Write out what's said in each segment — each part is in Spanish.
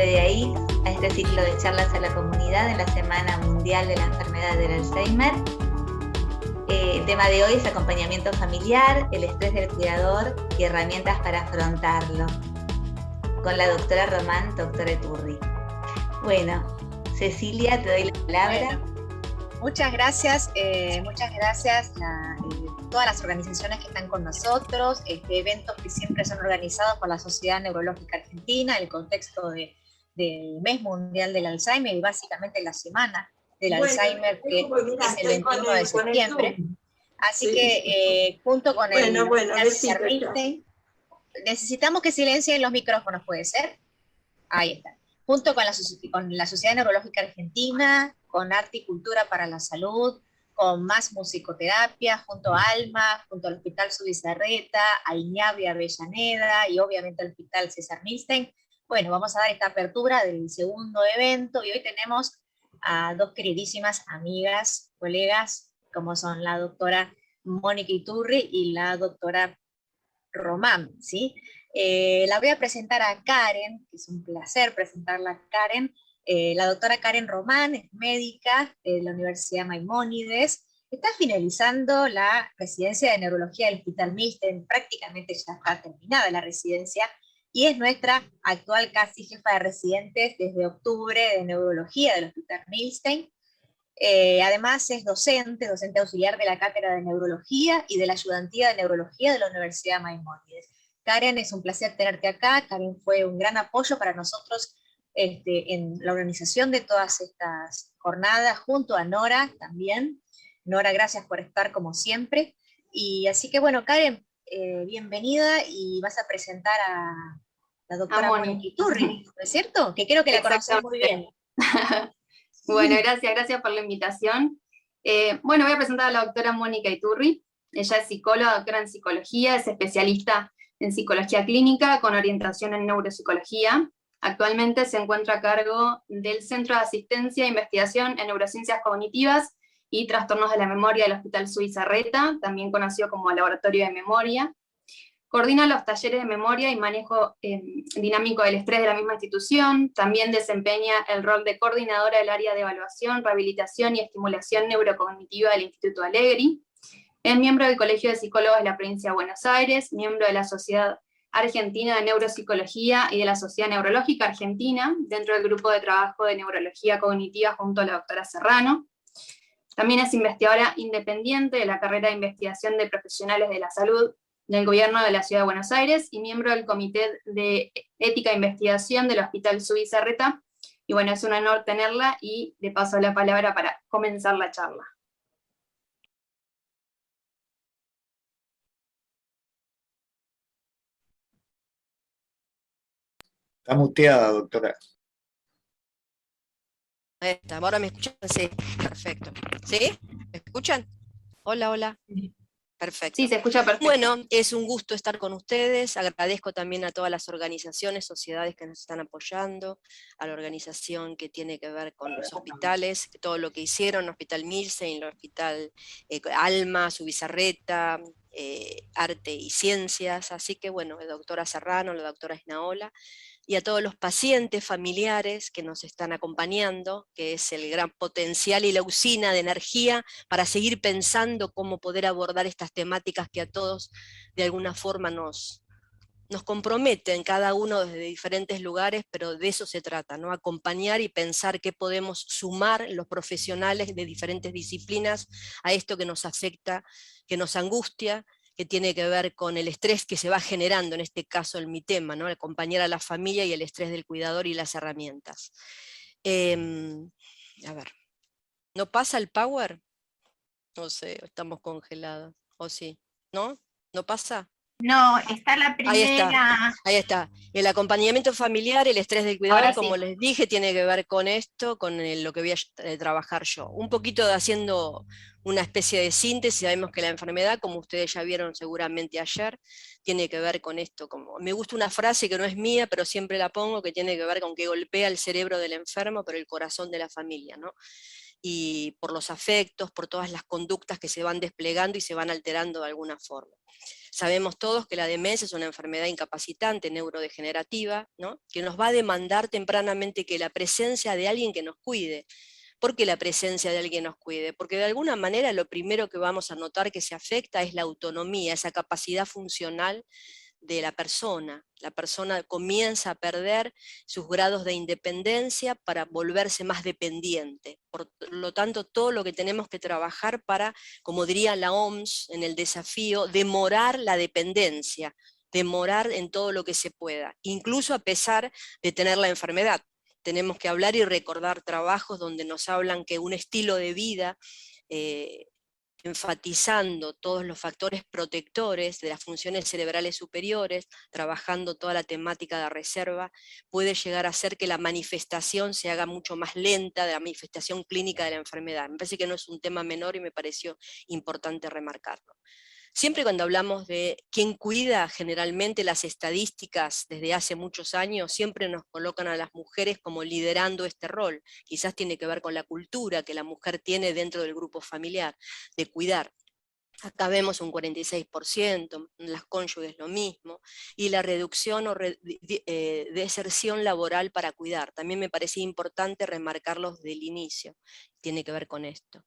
de ahí a este ciclo de charlas a la comunidad en la Semana Mundial de la Enfermedad del Alzheimer. El tema de hoy es acompañamiento familiar, el estrés del cuidador y herramientas para afrontarlo, con la doctora Román, doctora Iturri. Bueno, Cecilia, te doy la palabra. Bueno, muchas gracias todas las organizaciones que están con nosotros, eventos que siempre son organizados por la Sociedad Neurológica Argentina, en el contexto del Mes Mundial del Alzheimer y básicamente la Semana del Alzheimer, que es el 21 de septiembre. Así que junto con el necesitamos que silencien los micrófonos, ¿puede ser? Ahí está. Junto con la Sociedad Neurológica Argentina, con Arte y Cultura para la Salud, con Más Musicoterapia, junto a ALMA, junto al Hospital Zubizarreta, a INIABI Avellaneda y obviamente al Hospital César Milstein. Bueno, vamos a dar esta apertura del segundo evento y hoy tenemos a dos queridísimas amigas, colegas, como son la doctora Mónica Iturri y la doctora Román, ¿sí? La voy a presentar a Karen, que es un placer presentarla a Karen. La doctora Karen Román es médica de la Universidad Maimónides, está finalizando la residencia de neurología del Hospital Milstein, prácticamente ya está terminada la residencia, y es nuestra actual casi jefa de residentes desde octubre de neurología del Hospital Milstein. Además es docente auxiliar de la Cátedra de Neurología y de la Ayudantía de Neurología de la Universidad Maimónides. Karen, es un placer tenerte acá. Karen fue un gran apoyo para nosotros en la organización de todas estas jornadas, junto a Nora también. Nora, gracias por estar como siempre. Y así que bueno, Karen, bienvenida, y vas a presentar a la doctora Mónica Iturri, ¿no es cierto? Que creo que la conoces muy bien. Bueno, gracias por la invitación. Bueno, voy a presentar a la doctora Mónica Iturri. Ella es psicóloga, doctora en psicología, es especialista en psicología clínica con orientación en neuropsicología. Actualmente se encuentra a cargo del Centro de Asistencia e Investigación en Neurociencias Cognitivas y Trastornos de la Memoria del Hospital Zubizarreta, también conocido como Laboratorio de Memoria. Coordina los talleres de memoria y manejo dinámico del estrés de la misma institución. También desempeña el rol de coordinadora del área de evaluación, rehabilitación y estimulación neurocognitiva del Instituto Allegri. Es miembro del Colegio de Psicólogos de la Provincia de Buenos Aires, miembro de la Sociedad Argentina de Neuropsicología y de la Sociedad Neurológica Argentina, dentro del grupo de trabajo de neurología cognitiva junto a la doctora Serrano. También es investigadora independiente de la carrera de investigación de profesionales de la salud del Gobierno de la Ciudad de Buenos Aires y miembro del Comité de Ética e Investigación del Hospital Zubizarreta. Y bueno, es un honor tenerla y le paso la palabra para comenzar la charla. Está muteada, doctora. Ahí está, ahora me escuchan, sí, perfecto. ¿Sí? ¿Me escuchan? Hola, hola. Perfecto. Sí, se escucha perfecto. Bueno, es un gusto estar con ustedes. Agradezco también a todas las organizaciones, sociedades que nos están apoyando, a la organización que tiene que ver con los hospitales, todo lo que hicieron, Hospital Milstein, el Hospital ALMA, Zubizarreta, Arte y Ciencias. Así que bueno, la doctora Serrano, la doctora Isnaola, y a todos los pacientes familiares que nos están acompañando, que es el gran potencial y la usina de energía para seguir pensando cómo poder abordar estas temáticas que a todos de alguna forma nos comprometen, cada uno desde diferentes lugares, pero de eso se trata, ¿no? Acompañar y pensar qué podemos sumar los profesionales de diferentes disciplinas a esto que nos afecta, que nos angustia, que tiene que ver con el estrés que se va generando, en este caso en mi tema, ¿no? Acompañar a la familia y el estrés del cuidador y las herramientas. A ver, ¿no pasa el power? No sé, estamos congelados, ¿o sí? ¿No? ¿No pasa? No, está la primera. Ahí está. El acompañamiento familiar, el estrés del cuidador, como les dije, tiene que ver con esto, con lo que voy a trabajar yo. Un poquito haciendo una especie de síntesis. Sabemos que la enfermedad, como ustedes ya vieron seguramente ayer, tiene que ver con esto. Me gusta una frase que no es mía, pero siempre la pongo, que tiene que ver con que golpea el cerebro del enfermo, pero el corazón de la familia, ¿no? y por los afectos, por todas las conductas que se van desplegando y se van alterando de alguna forma. Sabemos todos que la demencia es una enfermedad incapacitante, neurodegenerativa, ¿no? Que nos va a demandar tempranamente que la presencia de alguien que nos cuide. ¿Por qué la presencia de alguien nos cuide? Porque de alguna manera lo primero que vamos a notar que se afecta es la autonomía, esa capacidad funcional de la persona. La persona comienza a perder sus grados de independencia para volverse más dependiente. Por lo tanto, todo lo que tenemos que trabajar para, como diría la OMS en el desafío, demorar la dependencia, demorar en todo lo que se pueda, incluso a pesar de tener la enfermedad. Tenemos que hablar y recordar trabajos donde nos hablan que un estilo de vida enfatizando todos los factores protectores de las funciones cerebrales superiores, trabajando toda la temática de reserva, puede llegar a hacer que la manifestación se haga mucho más lenta, de la manifestación clínica de la enfermedad. Me parece que no es un tema menor y me pareció importante remarcarlo. Siempre cuando hablamos de quién cuida, generalmente las estadísticas desde hace muchos años siempre nos colocan a las mujeres como liderando este rol. Quizás tiene que ver con la cultura que la mujer tiene dentro del grupo familiar, de cuidar. Acá vemos un 46%, las cónyuges lo mismo, y la reducción o deserción laboral para cuidar. También me parecía importante remarcarlos del inicio, tiene que ver con esto.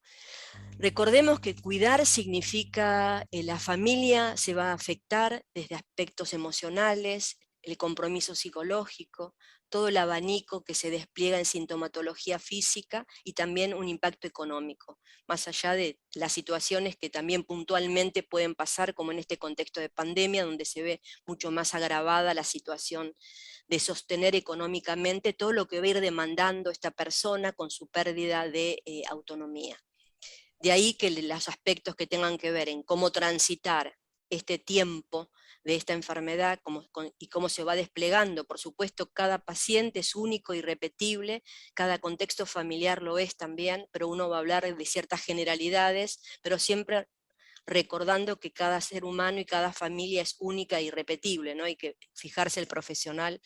Recordemos que cuidar significa la familia se va a afectar desde aspectos emocionales, el compromiso psicológico, todo el abanico que se despliega en sintomatología física y también un impacto económico, más allá de las situaciones que también puntualmente pueden pasar, como en este contexto de pandemia, donde se ve mucho más agravada la situación de sostener económicamente todo lo que va a ir demandando esta persona con su pérdida de autonomía. De ahí que los aspectos que tengan que ver en cómo transitar este tiempo de esta enfermedad y cómo se va desplegando. Por supuesto, cada paciente es único y irrepetible, cada contexto familiar lo es también, pero uno va a hablar de ciertas generalidades, pero siempre recordando que cada ser humano y cada familia es única e irrepetible, ¿no? Hay que fijarse el profesional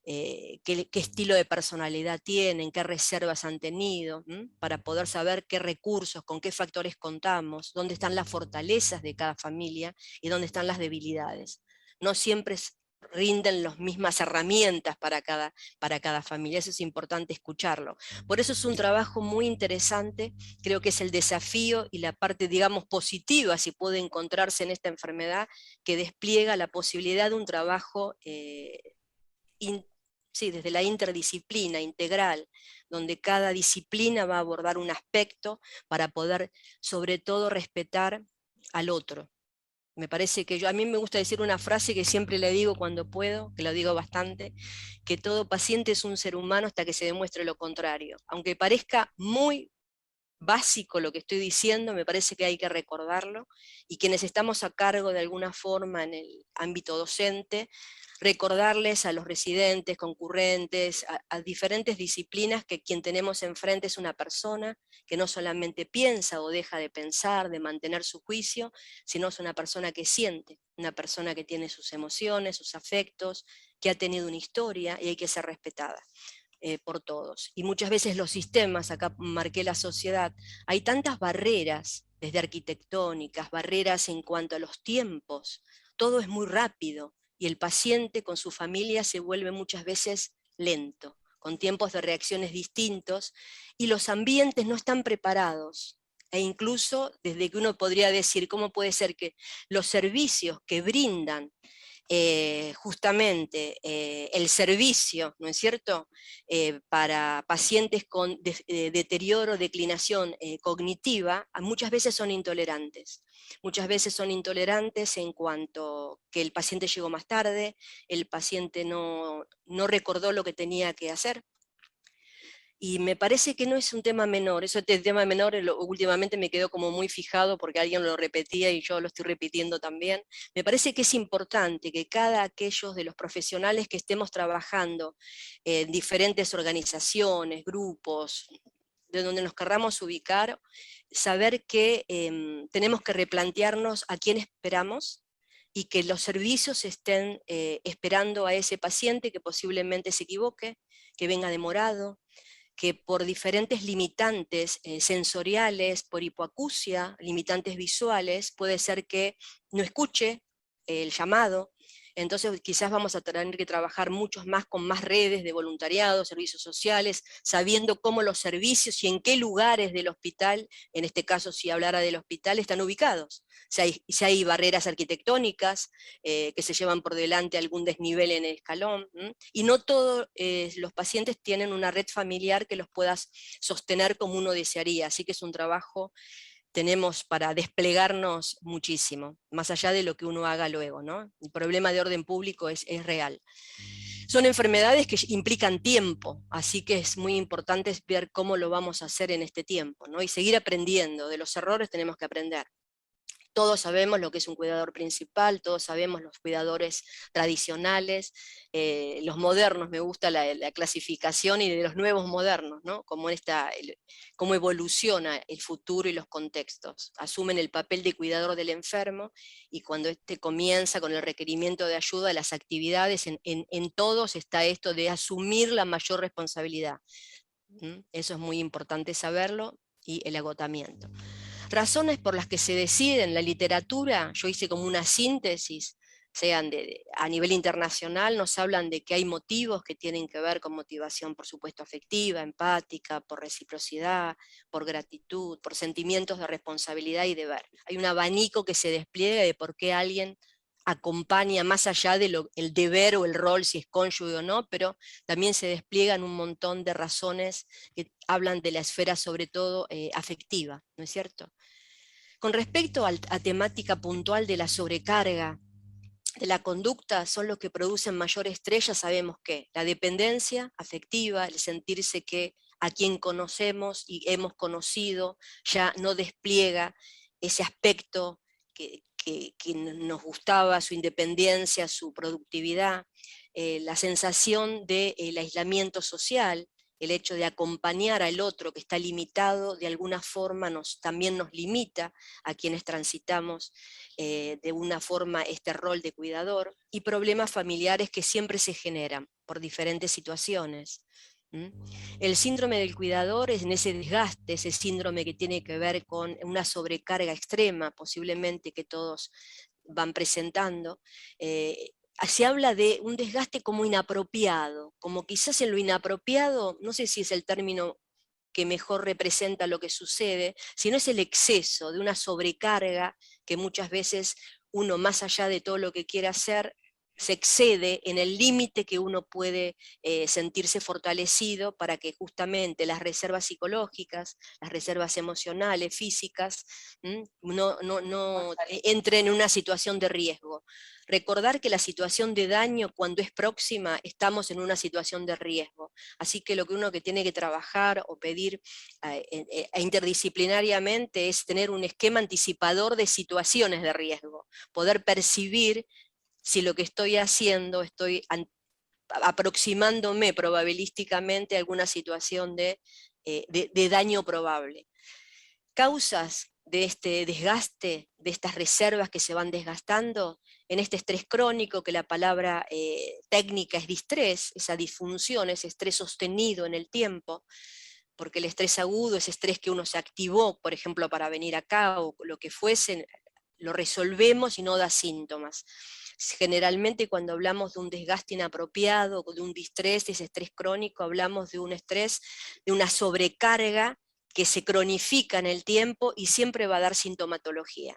qué estilo de personalidad tienen, qué reservas han tenido, para poder saber qué recursos, con qué factores contamos, dónde están las fortalezas de cada familia y dónde están las debilidades. No siempre rinden las mismas herramientas para cada familia, eso es importante escucharlo. Por eso es un trabajo muy interesante, creo que es el desafío y la parte, digamos, positiva, si puede encontrarse en esta enfermedad, que despliega la posibilidad de un trabajo desde la interdisciplina, integral, donde cada disciplina va a abordar un aspecto para poder, sobre todo, respetar al otro. Me parece que a mí me gusta decir una frase que siempre le digo cuando puedo, que lo digo bastante, que todo paciente es un ser humano hasta que se demuestre lo contrario. Aunque parezca muy básico lo que estoy diciendo, me parece que hay que recordarlo, y quienes estamos a cargo de alguna forma en el ámbito docente, recordarles a los residentes, concurrentes, a diferentes disciplinas, que quien tenemos enfrente es una persona que no solamente piensa o deja de pensar, de mantener su juicio, sino es una persona que siente, una persona que tiene sus emociones, sus afectos, que ha tenido una historia y hay que ser respetada por todos. Y muchas veces los sistemas, acá marqué la sociedad, hay tantas barreras, desde arquitectónicas, barreras en cuanto a los tiempos, todo es muy rápido, y el paciente con su familia se vuelve muchas veces lento, con tiempos de reacciones distintos, y los ambientes no están preparados. E incluso desde que uno podría decir, ¿cómo puede ser que los servicios que brindan justamente el servicio, ¿no es cierto?, para pacientes con deterioro, declinación cognitiva, muchas veces son intolerantes. Muchas veces son intolerantes en cuanto que el paciente llegó más tarde, el paciente no recordó lo que tenía que hacer. Y me parece que no es un tema menor, eso del tema menor últimamente me quedó como muy fijado porque alguien lo repetía y yo lo estoy repitiendo también. Me parece que es importante que cada aquellos de los profesionales que estemos trabajando en diferentes organizaciones, grupos, de donde nos querramos ubicar, saber que tenemos que replantearnos a quién esperamos y que los servicios estén esperando a ese paciente que posiblemente se equivoque, que venga demorado, que por diferentes limitantes sensoriales, por hipoacusia, limitantes visuales, puede ser que no escuche el llamado. Entonces quizás vamos a tener que trabajar muchos más con más redes de voluntariado, servicios sociales, sabiendo cómo los servicios y en qué lugares del hospital, en este caso si hablara del hospital, están ubicados. Si hay barreras arquitectónicas que se llevan por delante algún desnivel en el escalón, y no todos los pacientes tienen una red familiar que los pueda sostener como uno desearía, así que es un trabajo tenemos para desplegarnos muchísimo, más allá de lo que uno haga luego, ¿no? El problema de orden público es real. Son enfermedades que implican tiempo, así que es muy importante ver cómo lo vamos a hacer en este tiempo, ¿no? Y seguir aprendiendo, de los errores tenemos que aprender. Todos sabemos lo que es un cuidador principal, todos sabemos los cuidadores tradicionales, los modernos, me gusta la clasificación, y de los nuevos modernos, ¿no? Cómo evoluciona el futuro y los contextos. Asumen el papel de cuidador del enfermo, y cuando éste comienza con el requerimiento de ayuda, las actividades, en todos está esto de asumir la mayor responsabilidad. Eso es muy importante saberlo, y el agotamiento. Razones por las que se deciden la literatura, yo hice como una síntesis, sean a nivel internacional, nos hablan de que hay motivos que tienen que ver con motivación, por supuesto, afectiva, empática, por reciprocidad, por gratitud, por sentimientos de responsabilidad y deber. Hay un abanico que se despliega de por qué alguien acompaña más allá de el deber o el rol, si es cónyuge o no, pero también se despliegan un montón de razones que hablan de la esfera sobre todo afectiva, ¿no es cierto? Con respecto a temática puntual de la sobrecarga de la conducta, son los que producen mayor estrés. Ya sabemos que la dependencia afectiva, el sentirse que a quien conocemos y hemos conocido ya no despliega ese aspecto que nos gustaba, su independencia, su productividad, la sensación del aislamiento social, el hecho de acompañar al otro que está limitado, de alguna forma también nos limita a quienes transitamos de una forma este rol de cuidador, y problemas familiares que siempre se generan por diferentes situaciones. El síndrome del cuidador es en ese desgaste, ese síndrome que tiene que ver con una sobrecarga extrema, posiblemente que todos van presentando. Se habla de un desgaste como inapropiado, como quizás en lo inapropiado, no sé si es el término que mejor representa lo que sucede, sino es el exceso de una sobrecarga que muchas veces uno, más allá de todo lo que quiere hacer, se excede en el límite que uno puede sentirse fortalecido para que justamente las reservas psicológicas, las reservas emocionales, físicas, no entren en una situación de riesgo. Recordar que la situación de daño, cuando es próxima, estamos en una situación de riesgo. Así que lo que uno que tiene que trabajar o pedir interdisciplinariamente es tener un esquema anticipador de situaciones de riesgo, poder percibir si lo que estoy haciendo, estoy aproximándome probabilísticamente a alguna situación de daño probable. Causas de este desgaste, de estas reservas que se van desgastando, en este estrés crónico, que la palabra técnica es distrés, esa disfunción, ese estrés sostenido en el tiempo, porque el estrés agudo, ese estrés que uno se activó, por ejemplo, para venir acá o lo que fuese, lo resolvemos y no da síntomas. Generalmente cuando hablamos de un desgaste inapropiado, de un distrés, de ese estrés crónico, hablamos de un estrés, de una sobrecarga que se cronifica en el tiempo y siempre va a dar sintomatología.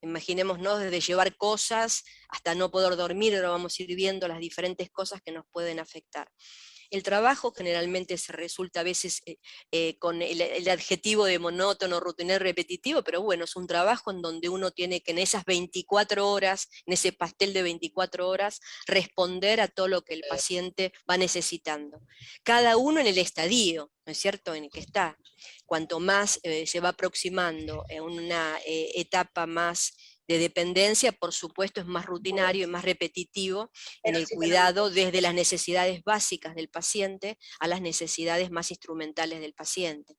Imaginémonos desde llevar cosas hasta no poder dormir, ahora vamos a ir viendo las diferentes cosas que nos pueden afectar. El trabajo generalmente se resulta a veces con el adjetivo de monótono, rutinario, repetitivo, pero bueno, es un trabajo en donde uno tiene que en esas 24 horas, en ese pastel de 24 horas, responder a todo lo que el paciente va necesitando. Cada uno en el estadio, ¿no es cierto?, en el que está. Cuanto más se va aproximando en una etapa más de dependencia, por supuesto es más rutinario y más repetitivo en el cuidado desde las necesidades básicas del paciente a las necesidades más instrumentales del paciente.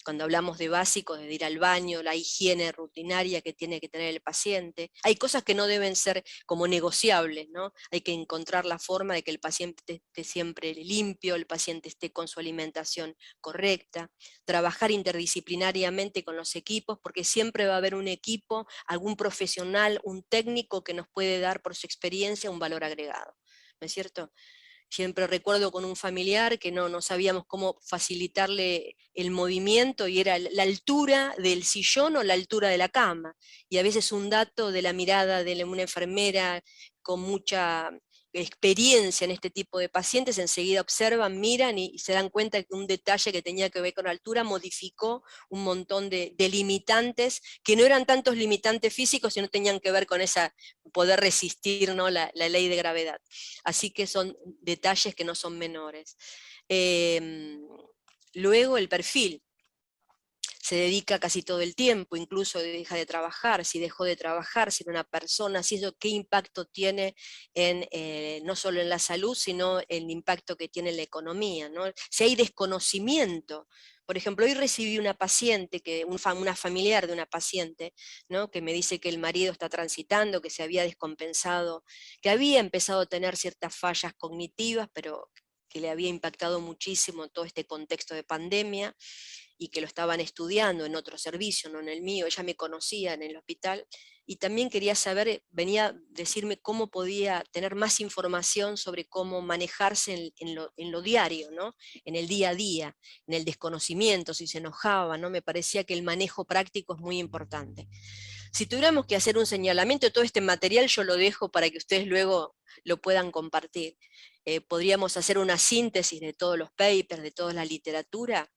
cuando hablamos de básicos, de ir al baño, la higiene rutinaria que tiene que tener el paciente. Hay cosas que no deben ser como negociables, ¿no? Hay que encontrar la forma de que el paciente esté siempre limpio, el paciente esté con su alimentación correcta, trabajar interdisciplinariamente con los equipos, porque siempre va a haber un equipo, algún profesional, un técnico que nos puede dar por su experiencia un valor agregado, ¿no es cierto? Siempre recuerdo con un familiar que no sabíamos cómo facilitarle el movimiento y era la altura del sillón o la altura de la cama. Y a veces un dato de la mirada de una enfermera con mucha experiencia en este tipo de pacientes, enseguida observan, miran y se dan cuenta que un detalle que tenía que ver con la altura modificó un montón de limitantes, que no eran tantos limitantes físicos, sino tenían que ver con esa poder resistir, ¿no? la ley de gravedad. Así que son detalles que no son menores. Luego el perfil. Se dedica casi todo el tiempo, incluso deja de trabajar, si dejó de trabajar, si era una persona, si eso qué impacto tiene no solo en la salud, sino el impacto que tiene en la economía, ¿no? Si hay desconocimiento. Por ejemplo, hoy recibí una paciente, una familiar de una paciente, ¿no? Que me dice que el marido está transitando, que se había descompensado, que había empezado a tener ciertas fallas cognitivas, pero que le había impactado muchísimo todo este contexto de pandemia, y que lo estaban estudiando en otro servicio, no en el mío. Ella me conocía en el hospital, y también quería saber, venía a decirme cómo podía tener más información sobre cómo manejarse en lo diario, ¿no? En el día a día, en el desconocimiento, si se enojaba, ¿no? Me parecía que el manejo práctico es muy importante. Si tuviéramos que hacer un señalamiento, todo este material yo lo dejo para que ustedes luego lo puedan compartir. Podríamos hacer una síntesis de todos los papers, de toda la literatura.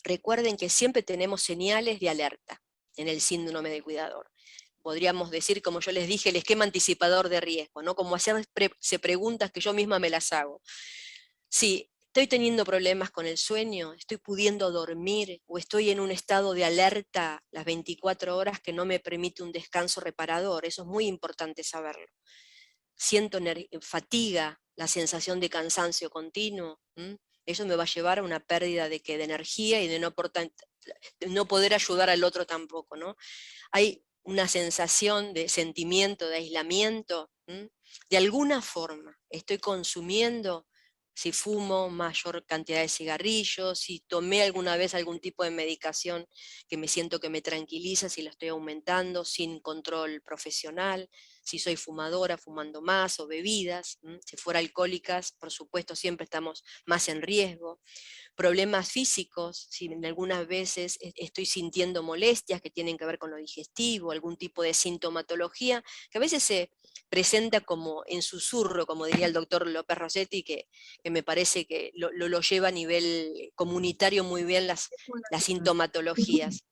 Recuerden que siempre tenemos señales de alerta en el síndrome del cuidador. Podríamos decir, como yo les dije, el esquema anticipador de riesgo, ¿no? Como hacerse preguntas que yo misma me las hago. Si estoy teniendo problemas con el sueño, estoy pudiendo dormir, o estoy en un estado de alerta las 24 horas que no me permite un descanso reparador, eso es muy importante saberlo. Siento fatiga, la sensación de cansancio continuo, eso me va a llevar a una pérdida de energía y de no poder ayudar al otro tampoco, ¿no? Hay una sensación de sentimiento de aislamiento, de alguna forma estoy consumiendo, si fumo mayor cantidad de cigarrillos, si tomé alguna vez algún tipo de medicación que me siento que me tranquiliza, si lo estoy aumentando sin control profesional, si soy fumadora, fumando más, o bebidas, si fuera alcohólicas, por supuesto siempre estamos más en riesgo. Problemas físicos, si algunas veces estoy sintiendo molestias que tienen que ver con lo digestivo, algún tipo de sintomatología, que a veces se presenta como en susurro, como diría el doctor López Rossetti, que me parece que lo lleva a nivel comunitario muy bien las sintomatologías.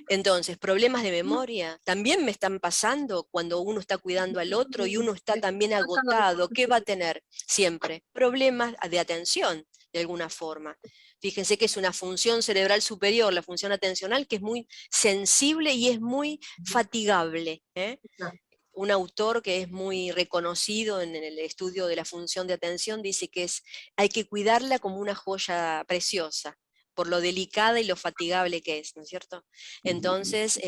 Entonces, problemas de memoria también me están pasando cuando uno está cuidando al otro y uno está también agotado. ¿Qué va a tener siempre? Problemas de atención, de alguna forma. Fíjense que es una función cerebral superior, la función atencional, que es muy sensible y es muy fatigable. Un autor que es muy reconocido en el estudio de la función de atención dice que hay que cuidarla como una joya preciosa, por lo delicada y lo fatigable que es, ¿no es cierto? Entonces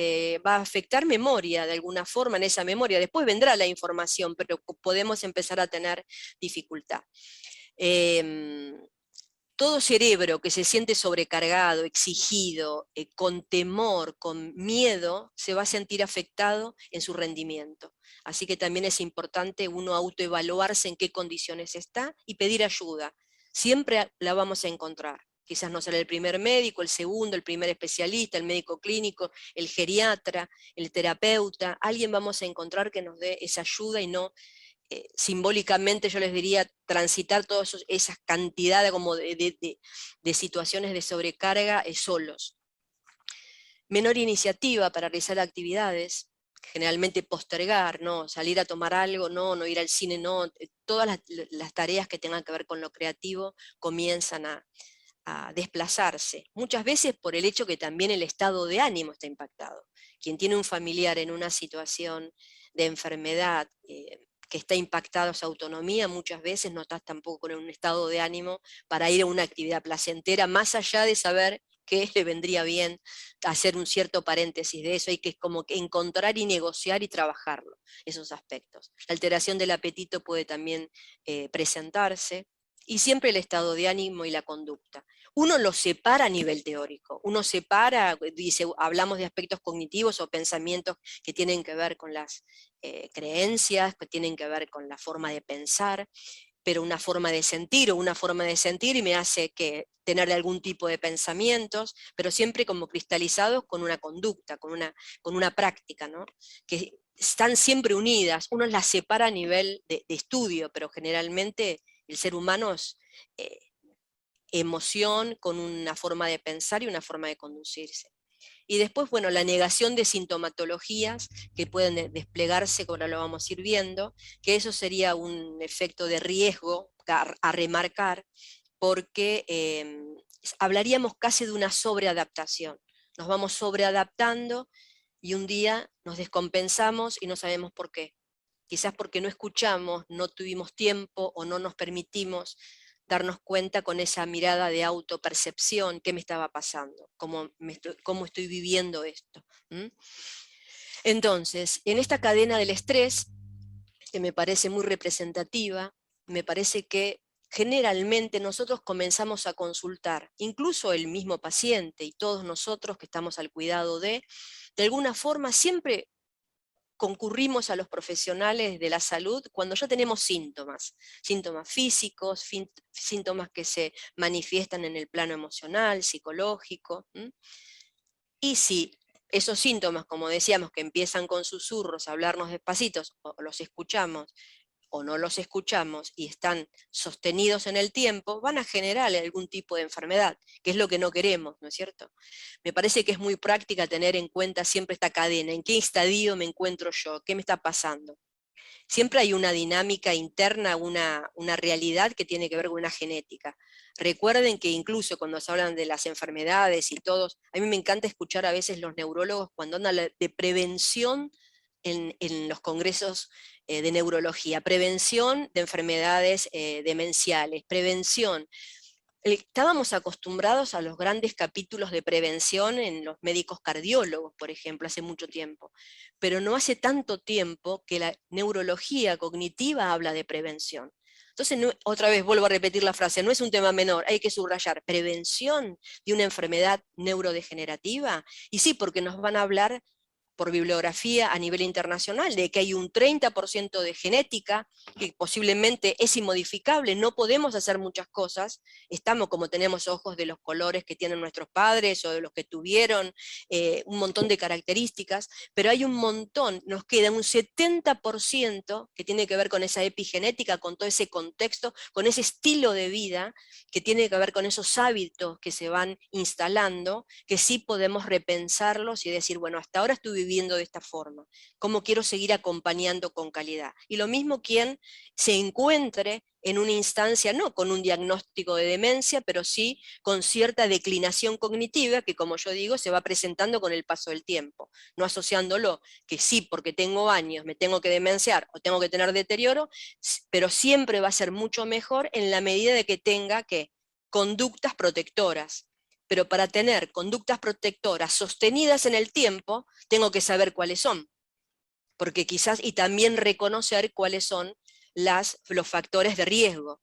va a afectar memoria de alguna forma en esa memoria. Después vendrá la información, pero podemos empezar a tener dificultad. Todo cerebro que se siente sobrecargado, exigido, con temor, con miedo, se va a sentir afectado en su rendimiento. Así que también es importante uno autoevaluarse en qué condiciones está y pedir ayuda. Siempre la vamos a encontrar. Quizás no será el primer médico, el segundo, el primer especialista, el médico clínico, el geriatra, el terapeuta. Alguien vamos a encontrar que nos dé esa ayuda y no... simbólicamente yo les diría transitar todas esas cantidades como de situaciones de sobrecarga solos. Menor iniciativa para realizar actividades, generalmente postergar, ¿no? Salir a tomar algo, no ir al cine, no. Todas las tareas que tengan que ver con lo creativo comienzan a desplazarse, muchas veces por el hecho que también el estado de ánimo está impactado. Quien tiene un familiar en una situación de enfermedad, que está impactado su autonomía, muchas veces no estás tampoco en un estado de ánimo para ir a una actividad placentera, más allá de saber que le vendría bien hacer un cierto paréntesis de eso, hay que como que encontrar y negociar y trabajarlo, esos aspectos. La alteración del apetito puede también presentarse, y siempre el estado de ánimo y la conducta. Uno lo separa a nivel teórico, uno separa, dice, hablamos de aspectos cognitivos o pensamientos que tienen que ver con las creencias, que tienen que ver con la forma de pensar, pero una forma de sentir o una forma de sentir y me hace que tener algún tipo de pensamientos, pero siempre como cristalizados con una conducta, con una práctica, ¿no? Que están siempre unidas, uno las separa a nivel de estudio, pero generalmente el ser humano es emoción con una forma de pensar y una forma de conducirse. Y después, bueno, la negación de sintomatologías que pueden desplegarse, como ahora lo vamos a ir viendo, que eso sería un efecto de riesgo a remarcar, porque hablaríamos casi de una sobreadaptación. Nos vamos sobreadaptando y un día nos descompensamos y no sabemos por qué. Quizás porque no escuchamos, no tuvimos tiempo o no nos permitimos darnos cuenta con esa mirada de autopercepción, qué me estaba pasando, cómo estoy viviendo esto. Entonces, en esta cadena del estrés, que me parece muy representativa, me parece que generalmente nosotros comenzamos a consultar, incluso el mismo paciente y todos nosotros que estamos al cuidado de alguna forma siempre concurrimos a los profesionales de la salud cuando ya tenemos síntomas físicos, síntomas que se manifiestan en el plano emocional, psicológico. Y si esos síntomas, como decíamos, que empiezan con susurros, a hablarnos despacitos, o los escuchamos, o no los escuchamos y están sostenidos en el tiempo, van a generar algún tipo de enfermedad, que es lo que no queremos, ¿no es cierto? Me parece que es muy práctica tener en cuenta siempre esta cadena, en qué estadio me encuentro yo, qué me está pasando. Siempre hay una dinámica interna, una realidad que tiene que ver con una genética. Recuerden que incluso cuando se hablan de las enfermedades y todos, a mí me encanta escuchar a veces los neurólogos cuando hablan de prevención en los congresos de neurología, prevención de enfermedades demenciales, prevención. Estábamos acostumbrados a los grandes capítulos de prevención en los médicos cardiólogos, por ejemplo, hace mucho tiempo, pero no hace tanto tiempo que la neurología cognitiva habla de prevención. Entonces, otra vez vuelvo a repetir la frase, no es un tema menor, hay que subrayar, prevención de una enfermedad neurodegenerativa, y sí, porque nos van a hablar por bibliografía a nivel internacional, de que hay un 30% de genética que posiblemente es inmodificable, no podemos hacer muchas cosas, estamos como tenemos ojos de los colores que tienen nuestros padres o de los que tuvieron, un montón de características, pero hay un montón, nos queda un 70% que tiene que ver con esa epigenética, con todo ese contexto, con ese estilo de vida, que tiene que ver con esos hábitos que se van instalando, que sí podemos repensarlos y decir, bueno, hasta ahora estuve viviendo de esta forma, cómo quiero seguir acompañando con calidad. Y lo mismo quien se encuentre en una instancia, no con un diagnóstico de demencia, pero sí con cierta declinación cognitiva que, como yo digo, se va presentando con el paso del tiempo, no asociándolo que sí, porque tengo años, me tengo que demenciar o tengo que tener deterioro, pero siempre va a ser mucho mejor en la medida de que tenga que conductas protectoras. Pero para tener conductas protectoras sostenidas en el tiempo, tengo que saber cuáles son, porque quizás, y también reconocer cuáles son los factores de riesgo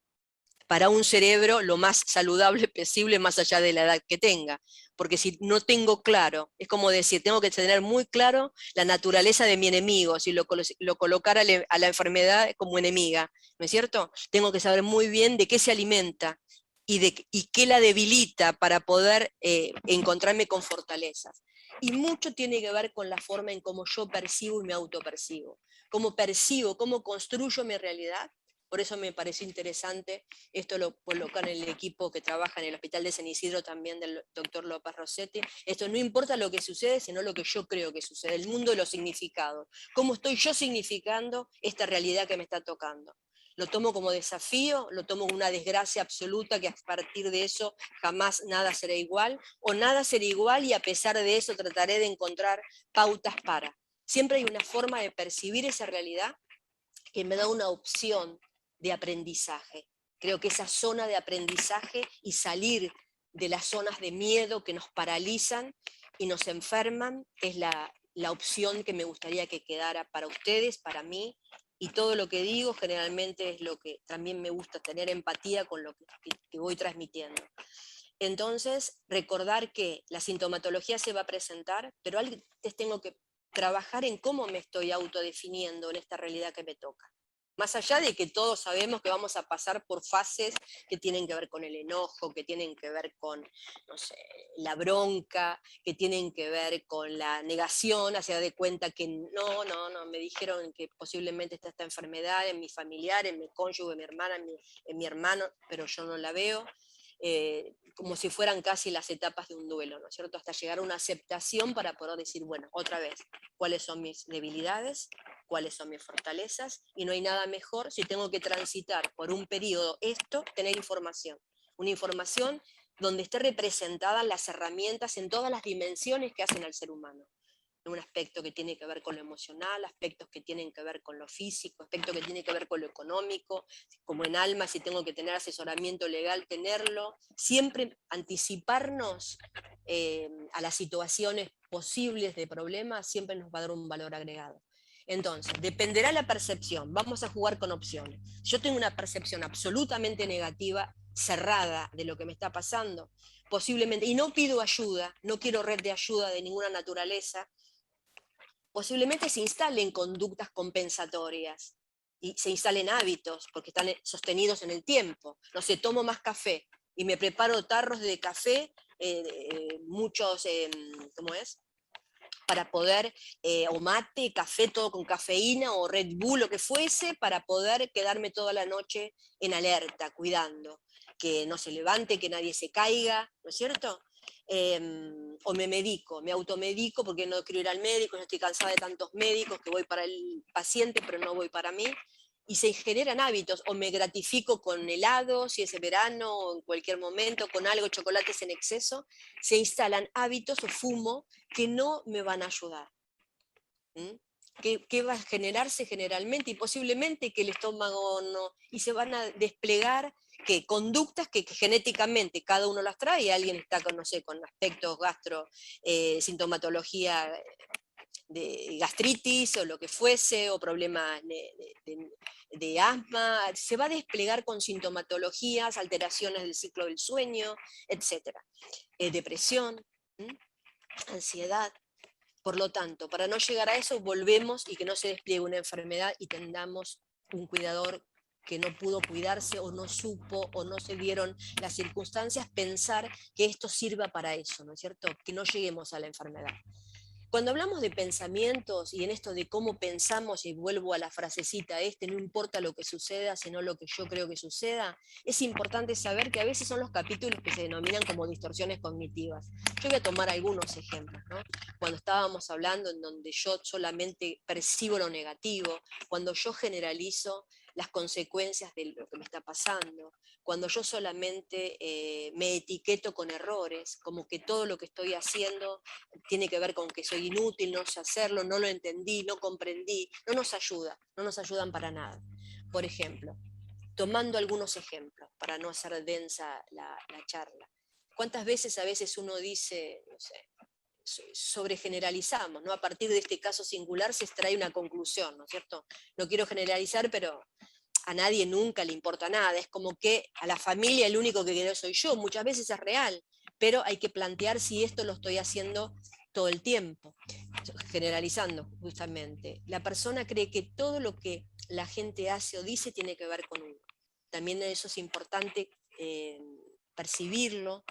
para un cerebro lo más saludable posible, más allá de la edad que tenga, porque si no tengo claro, es como decir, tengo que tener muy claro la naturaleza de mi enemigo, si lo colocar a la enfermedad como enemiga, ¿no es cierto? Tengo que saber muy bien de qué se alimenta, y qué la debilita para poder encontrarme con fortalezas. Y mucho tiene que ver con la forma en cómo yo percibo y me autopercibo. Cómo percibo, cómo construyo mi realidad. Por eso me pareció interesante, esto lo colocan en el equipo que trabaja en el Hospital de San Isidro también del doctor López Rossetti. Esto no importa lo que sucede, sino lo que yo creo que sucede, el mundo de los significados. Cómo estoy yo significando esta realidad que me está tocando. Lo tomo como desafío, lo tomo como una desgracia absoluta, que a partir de eso jamás nada será igual, o nada será igual y a pesar de eso trataré de encontrar pautas para. Siempre hay una forma de percibir esa realidad que me da una opción de aprendizaje. Creo que esa zona de aprendizaje y salir de las zonas de miedo que nos paralizan y nos enferman, es la opción que me gustaría que quedara para ustedes, para mí, y todo lo que digo generalmente es lo que también me gusta, tener empatía con lo que voy transmitiendo. Entonces, recordar que la sintomatología se va a presentar, pero antes tengo que trabajar en cómo me estoy autodefiniendo en esta realidad que me toca. Más allá de que todos sabemos que vamos a pasar por fases que tienen que ver con el enojo, que tienen que ver con, no sé, la bronca, que tienen que ver con la negación, hacia de cuenta que no, me dijeron que posiblemente está esta enfermedad en mi familiar, en mi cónyuge, en mi hermana, en mi hermano, pero yo no la veo. Como si furan casi las etapas de un duelo, ¿no es cierto? Hasta llegar a una aceptación para poder decir, bueno, otra vez, ¿cuáles son mis debilidades? ¿Cuáles son mis fortalezas? Y no hay nada mejor si tengo que transitar por un periodo tener información. Una información donde esté representadas las herramientas en todas las dimensiones que hacen al ser humano. Un aspecto que tiene que ver con lo emocional, aspectos que tienen que ver con lo físico, aspectos que tienen que ver con lo económico, como en alma, si tengo que tener asesoramiento legal, tenerlo, siempre anticiparnos a las situaciones posibles de problemas, siempre nos va a dar un valor agregado. Entonces, dependerá la percepción, vamos a jugar con opciones. Yo tengo una percepción absolutamente negativa, cerrada de lo que me está pasando, posiblemente, y no pido ayuda, no quiero red de ayuda de ninguna naturaleza, posiblemente se instalen conductas compensatorias y se instalen hábitos, porque están sostenidos en el tiempo. No sé, tomo más café y me preparo tarros de café, muchos, ¿cómo es? Para poder, o mate, café, todo con cafeína, o Red Bull, lo que fuese, para poder quedarme toda la noche en alerta, cuidando, que no se levante, que nadie se caiga, ¿no es cierto? O me automedico porque no quiero ir al médico, no estoy cansada de tantos médicos, que voy para el paciente pero no voy para mí, y se generan hábitos, o me gratifico con helado, si es verano, o en cualquier momento, con algo, chocolates en exceso, se instalan hábitos o fumo que no me van a ayudar. ¿Qué va a generarse generalmente? Y posiblemente que el estómago no, y se van a desplegar conductas que genéticamente cada uno las trae, alguien está con, no sé, con aspectos sintomatología de gastritis o lo que fuese, o problemas de asma, se va a desplegar con sintomatologías, alteraciones del ciclo del sueño, etc. Depresión, ansiedad. Por lo tanto, para no llegar a eso, volvemos y que no se despliegue una enfermedad y tengamos un cuidador que no pudo cuidarse o no supo o no se dieron las circunstancias, pensar que esto sirva para eso, ¿no es cierto? Que no lleguemos a la enfermedad. Cuando hablamos de pensamientos y en esto de cómo pensamos, y vuelvo a la frasecita no importa lo que suceda, sino lo que yo creo que suceda, es importante saber que a veces son los capítulos que se denominan como distorsiones cognitivas. Yo voy a tomar algunos ejemplos, ¿no? Cuando estábamos hablando en donde yo solamente percibo lo negativo, cuando yo generalizo las consecuencias de lo que me está pasando, cuando yo solamente me etiqueto con errores, como que todo lo que estoy haciendo tiene que ver con que soy inútil, no sé hacerlo, no lo entendí, no comprendí, no nos ayudan para nada. Por ejemplo, tomando algunos ejemplos, para no hacer densa la charla, ¿cuántas veces a veces uno dice, no sé, sobregeneralizamos, ¿no? A partir de este caso singular se extrae una conclusión, ¿no es cierto? No quiero generalizar, pero a nadie nunca le importa nada, es como que a la familia el único que quedó soy yo, muchas veces es real, pero hay que plantear si esto lo estoy haciendo todo el tiempo, generalizando justamente. La persona cree que todo lo que la gente hace o dice tiene que ver con uno. También eso es importante percibirlo,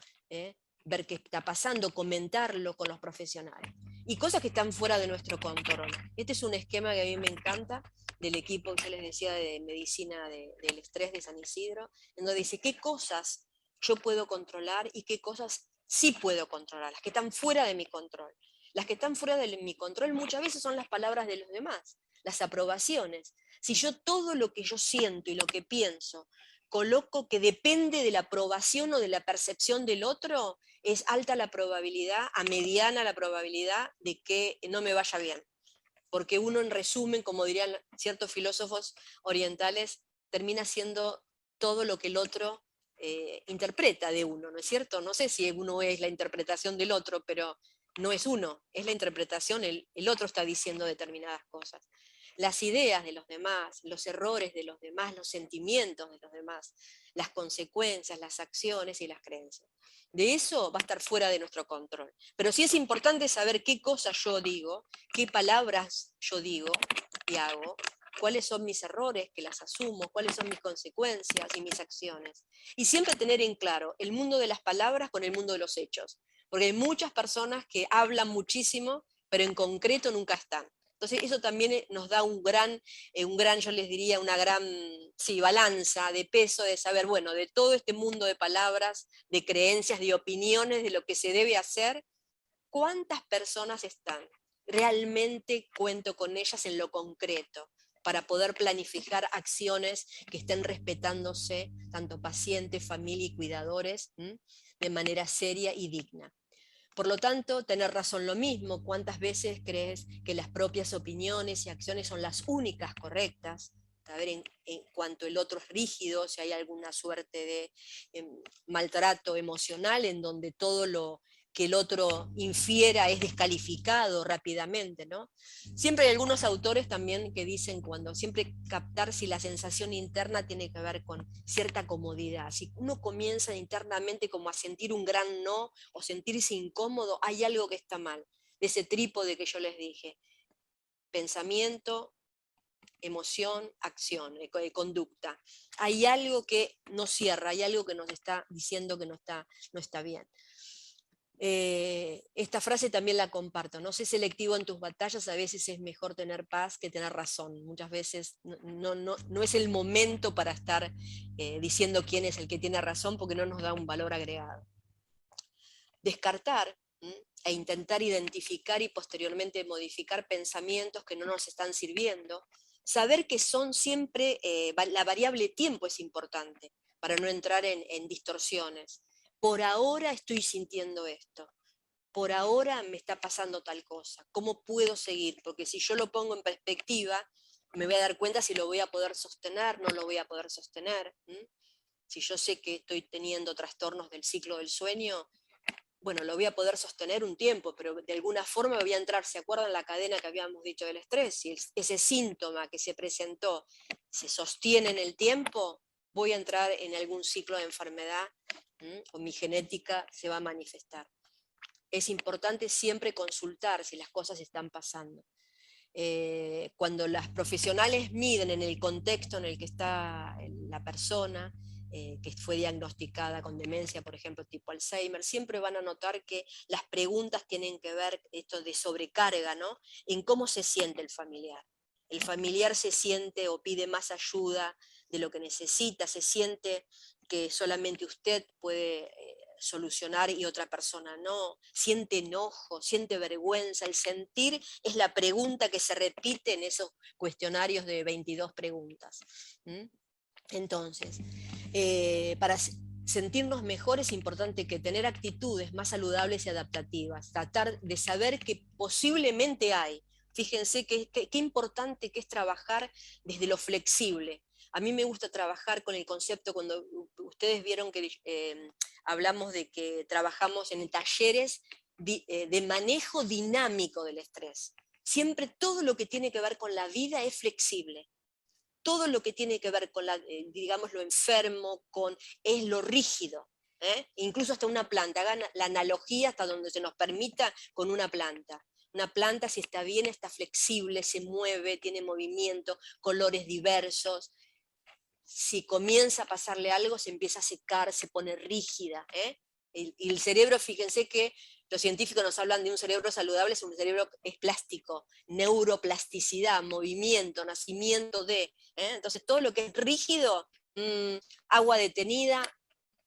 ver qué está pasando, comentarlo con los profesionales. Y cosas que están fuera de nuestro control. Este es un esquema que a mí me encanta, del equipo que yo les decía de medicina del estrés de San Isidro, en donde dice qué cosas yo puedo controlar y qué cosas sí puedo controlar, las que están fuera de mi control. Las que están fuera de mi control muchas veces son las palabras de los demás, las aprobaciones. Si yo todo lo que yo siento y lo que pienso coloco que depende de la aprobación o de la percepción del otro, es alta la probabilidad, a mediana la probabilidad de que no me vaya bien. Porque uno, en resumen, como dirían ciertos filósofos orientales, termina siendo todo lo que el otro interpreta de uno, ¿no es cierto? No sé si uno es la interpretación del otro, pero no es uno, es la interpretación, el otro está diciendo determinadas cosas. Las ideas de los demás, los errores de los demás, los sentimientos de los demás, las consecuencias, las acciones y las creencias. De eso va a estar fuera de nuestro control. Pero sí es importante saber qué cosas yo digo, qué palabras yo digo y hago, cuáles son mis errores, que las asumo, cuáles son mis consecuencias y mis acciones. Y siempre tener en claro el mundo de las palabras con el mundo de los hechos. Porque hay muchas personas que hablan muchísimo, pero en concreto nunca están. Entonces eso también nos da un gran, yo les diría, una gran balanza de peso de saber, bueno, de todo este mundo de palabras, de creencias, de opiniones, de lo que se debe hacer, ¿cuántas personas están? Realmente cuento con ellas en lo concreto, para poder planificar acciones que estén respetándose, tanto pacientes, familia y cuidadores, de manera seria y digna. Por lo tanto, tener razón lo mismo, ¿cuántas veces crees que las propias opiniones y acciones son las únicas correctas? A ver, en cuanto el otro es rígido, si hay alguna suerte de maltrato emocional en donde todo lo que el otro infiera es descalificado rápidamente, ¿no? Siempre hay algunos autores también que dicen siempre captar si la sensación interna tiene que ver con cierta comodidad. Si uno comienza internamente como a sentir un gran no o sentirse incómodo, hay algo que está mal. De ese trípode que yo les dije. Pensamiento, emoción, acción, conducta. Hay algo que no cierra, hay algo que nos está diciendo que no está bien. Esta frase también la comparto, no sé selectivo en tus batallas, a veces es mejor tener paz que tener razón, muchas veces no es el momento para estar diciendo quién es el que tiene razón porque no nos da un valor agregado. Descartar e intentar identificar y posteriormente modificar pensamientos que no nos están sirviendo, saber que son siempre, la variable tiempo es importante para no entrar en distorsiones. Por ahora estoy sintiendo esto, por ahora me está pasando tal cosa, ¿cómo puedo seguir? Porque si yo lo pongo en perspectiva, me voy a dar cuenta si lo voy a poder sostener, no lo voy a poder sostener. Si yo sé que estoy teniendo trastornos del ciclo del sueño, bueno, lo voy a poder sostener un tiempo, pero de alguna forma me voy a entrar, ¿se acuerdan la cadena que habíamos dicho del estrés? Si ese síntoma que se presentó se sostiene en el tiempo, voy a entrar en algún ciclo de enfermedad, o mi genética se va a manifestar. Es importante siempre consultar si las cosas están pasando. Cuando las profesionales miden en el contexto en el que está la persona, que fue diagnosticada con demencia, por ejemplo, tipo Alzheimer, siempre van a notar que las preguntas tienen que ver, esto de sobrecarga, ¿no? En cómo se siente el familiar. El familiar se siente o pide más ayuda de lo que necesita, se siente que solamente usted puede solucionar y otra persona no, siente enojo, siente vergüenza. El sentir es la pregunta que se repite en esos cuestionarios de 22 preguntas. Entonces, para sentirnos mejor es importante que tener actitudes más saludables y adaptativas, tratar de saber que posiblemente hay. Fíjense qué importante que es trabajar desde lo flexible. A mí me gusta trabajar con el concepto, cuando ustedes vieron que hablamos de que trabajamos en talleres de manejo dinámico del estrés. Siempre todo lo que tiene que ver con la vida es flexible. Todo lo que tiene que ver con digamos, lo enfermo, es lo rígido. Incluso hasta una planta, hagan la analogía hasta donde se nos permita con una planta. Una planta, si está bien, está flexible, se mueve, tiene movimiento, colores diversos. Si comienza a pasarle algo, se empieza a secar, se pone rígida. Y el cerebro, fíjense que los científicos nos hablan de un cerebro saludable, un cerebro es plástico, neuroplasticidad, movimiento, nacimiento de. Entonces todo lo que es rígido, agua detenida,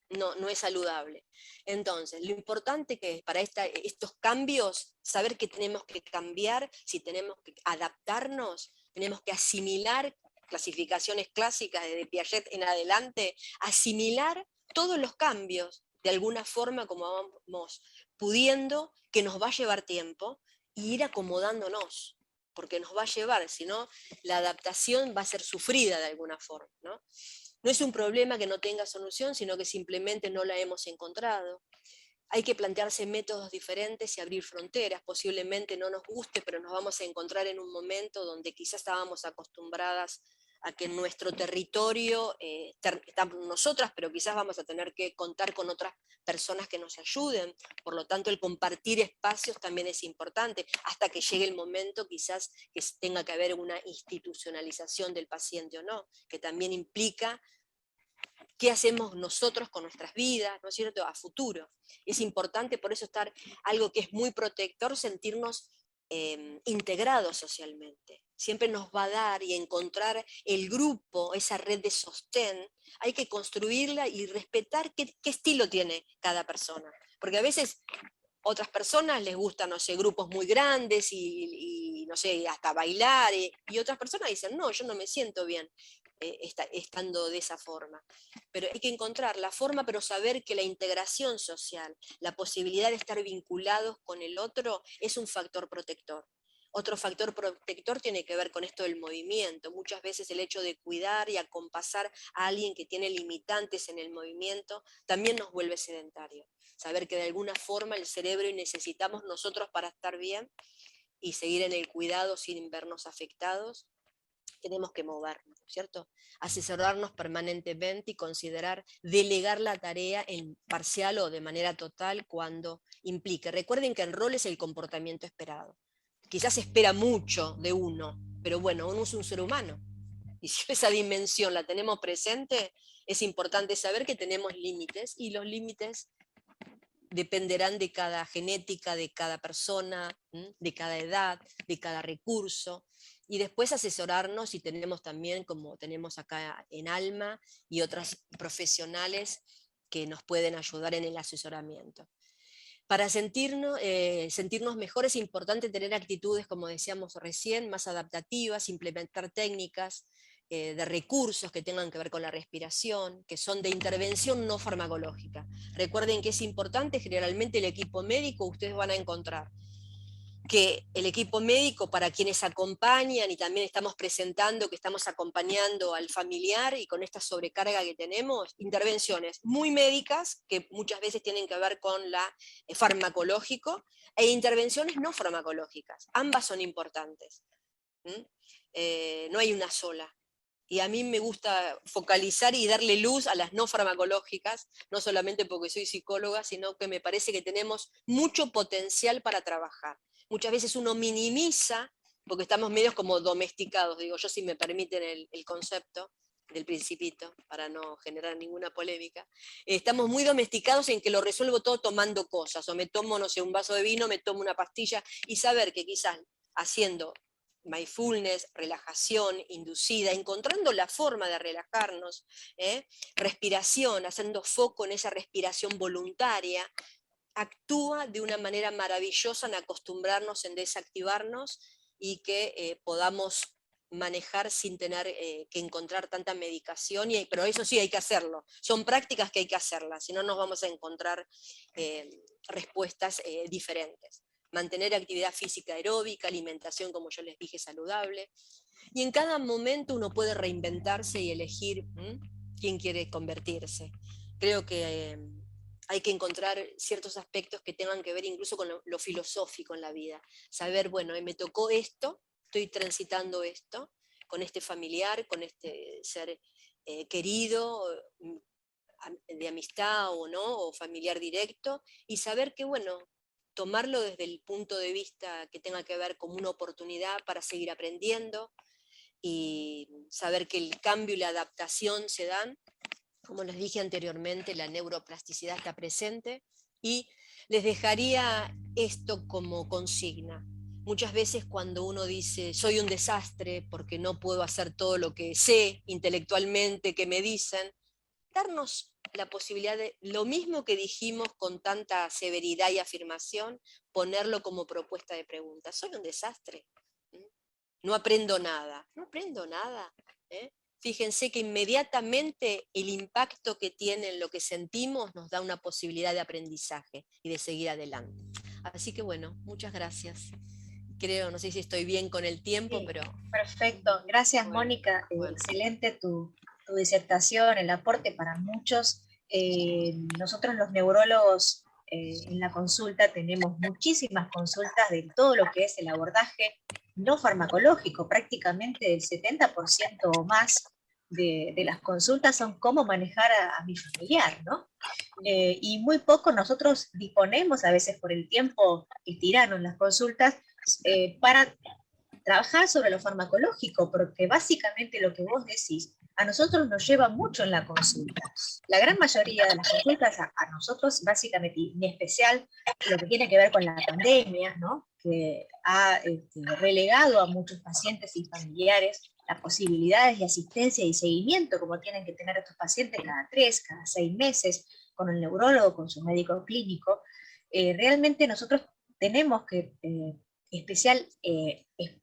no es saludable. Entonces, lo importante que es para estos cambios, saber que tenemos que cambiar, si tenemos que adaptarnos, tenemos que asimilar, clasificaciones clásicas desde Piaget en adelante, asimilar todos los cambios, de alguna forma como vamos pudiendo, que nos va a llevar tiempo, y ir acomodándonos, porque nos va a llevar, si no, la adaptación va a ser sufrida de alguna forma, ¿no? No es un problema que no tenga solución, sino que simplemente no la hemos encontrado. Hay que plantearse métodos diferentes y abrir fronteras. Posiblemente no nos guste, pero nos vamos a encontrar en un momento donde quizás estábamos acostumbradas a que en nuestro territorio estamos nosotras, pero quizás vamos a tener que contar con otras personas que nos ayuden. Por lo tanto, el compartir espacios también es importante, hasta que llegue el momento quizás que tenga que haber una institucionalización del paciente o no, que también implica qué hacemos nosotros con nuestras vidas, ¿no es cierto?, a futuro. Es importante por eso estar, algo que es muy protector, sentirnos integrados socialmente. Siempre nos va a dar y encontrar el grupo, esa red de sostén, hay que construirla y respetar qué estilo tiene cada persona. Porque a veces otras personas les gustan, no sé, grupos muy grandes y no sé, hasta bailar, y otras personas dicen, no, yo no me siento bien estando de esa forma. Pero hay que encontrar la forma, pero saber que la integración social, la posibilidad de estar vinculados con el otro, es un factor protector. Otro factor protector tiene que ver con esto del movimiento. Muchas veces el hecho de cuidar y acompasar a alguien que tiene limitantes en el movimiento también nos vuelve sedentarios. Saber que de alguna forma el cerebro necesitamos nosotros para estar bien y seguir en el cuidado sin vernos afectados, tenemos que movernos, ¿cierto? Asesorarnos permanentemente y considerar delegar la tarea en parcial o de manera total cuando implique. Recuerden que el rol es el comportamiento esperado. Quizás espera mucho de uno, pero bueno, uno es un ser humano. Y si esa dimensión la tenemos presente, es importante saber que tenemos límites, y los límites dependerán de cada genética, de cada persona, de cada edad, de cada recurso, y después asesorarnos, y tenemos también, como tenemos acá en Alma, y otras profesionales que nos pueden ayudar en el asesoramiento. Para sentirnos mejor es importante tener actitudes, como decíamos recién, más adaptativas, implementar técnicas de recursos que tengan que ver con la respiración, que son de intervención no farmacológica. Recuerden que es importante, generalmente el equipo médico, ustedes van a encontrar que el equipo médico, para quienes acompañan, y también estamos presentando que estamos acompañando al familiar, y con esta sobrecarga que tenemos, intervenciones muy médicas, que muchas veces tienen que ver con la farmacológico, e intervenciones no farmacológicas. Ambas son importantes. No hay una sola. Y a mí me gusta focalizar y darle luz a las no farmacológicas, no solamente porque soy psicóloga, sino que me parece que tenemos mucho potencial para trabajar. Muchas veces uno minimiza, porque estamos medios como domesticados, digo yo, si me permiten el concepto del Principito, para no generar ninguna polémica. Estamos muy domesticados en que lo resuelvo todo tomando cosas, o me tomo, no sé, un vaso de vino, me tomo una pastilla, y saber que quizás haciendo mindfulness, relajación inducida, encontrando la forma de relajarnos, respiración, haciendo foco en esa respiración voluntaria, actúa de una manera maravillosa en acostumbrarnos, en desactivarnos, y que podamos manejar sin tener que encontrar tanta medicación, pero eso sí hay que hacerlo. Son prácticas que hay que hacerlas, si no nos vamos a encontrar respuestas diferentes. Mantener actividad física aeróbica, alimentación, como yo les dije, saludable. Y en cada momento uno puede reinventarse y elegir quién quiere convertirse. Creo que hay que encontrar ciertos aspectos que tengan que ver incluso con lo filosófico en la vida. Saber, bueno, me tocó esto, estoy transitando esto, con este familiar, con este ser querido, de amistad o no, o familiar directo, y saber que, bueno, tomarlo desde el punto de vista que tenga que ver como una oportunidad para seguir aprendiendo, y saber que el cambio y la adaptación se dan. Como les dije anteriormente, la neuroplasticidad está presente, y les dejaría esto como consigna. Muchas veces cuando uno dice, soy un desastre porque no puedo hacer todo lo que sé intelectualmente que me dicen, darnos la posibilidad de, lo mismo que dijimos con tanta severidad y afirmación, ponerlo como propuesta de pregunta. Soy un desastre. No aprendo nada. No aprendo nada. Fíjense que inmediatamente el impacto que tiene en lo que sentimos nos da una posibilidad de aprendizaje y de seguir adelante. Así que bueno, muchas gracias. Creo, no sé si estoy bien con el tiempo, sí, pero... Perfecto. Gracias, bueno, Mónica. bueno. Excelente tu tu disertación, el aporte para muchos. Nosotros los neurólogos en la consulta tenemos muchísimas consultas de todo lo que es el abordaje no farmacológico, prácticamente el 70% o más de las consultas son cómo manejar a mi familiar, ¿no? Y muy poco nosotros disponemos, a veces por el tiempo que tiraron las consultas, para trabajar sobre lo farmacológico, porque básicamente lo que vos decís, a nosotros nos lleva mucho en la consulta. La gran mayoría de las consultas a nosotros, básicamente, y en especial lo que tiene que ver con la pandemia, ¿no? Que ha relegado a muchos pacientes y familiares las posibilidades de asistencia y seguimiento como tienen que tener estos pacientes cada 3, cada 6 meses, con el neurólogo, con su médico clínico. Realmente nosotros tenemos que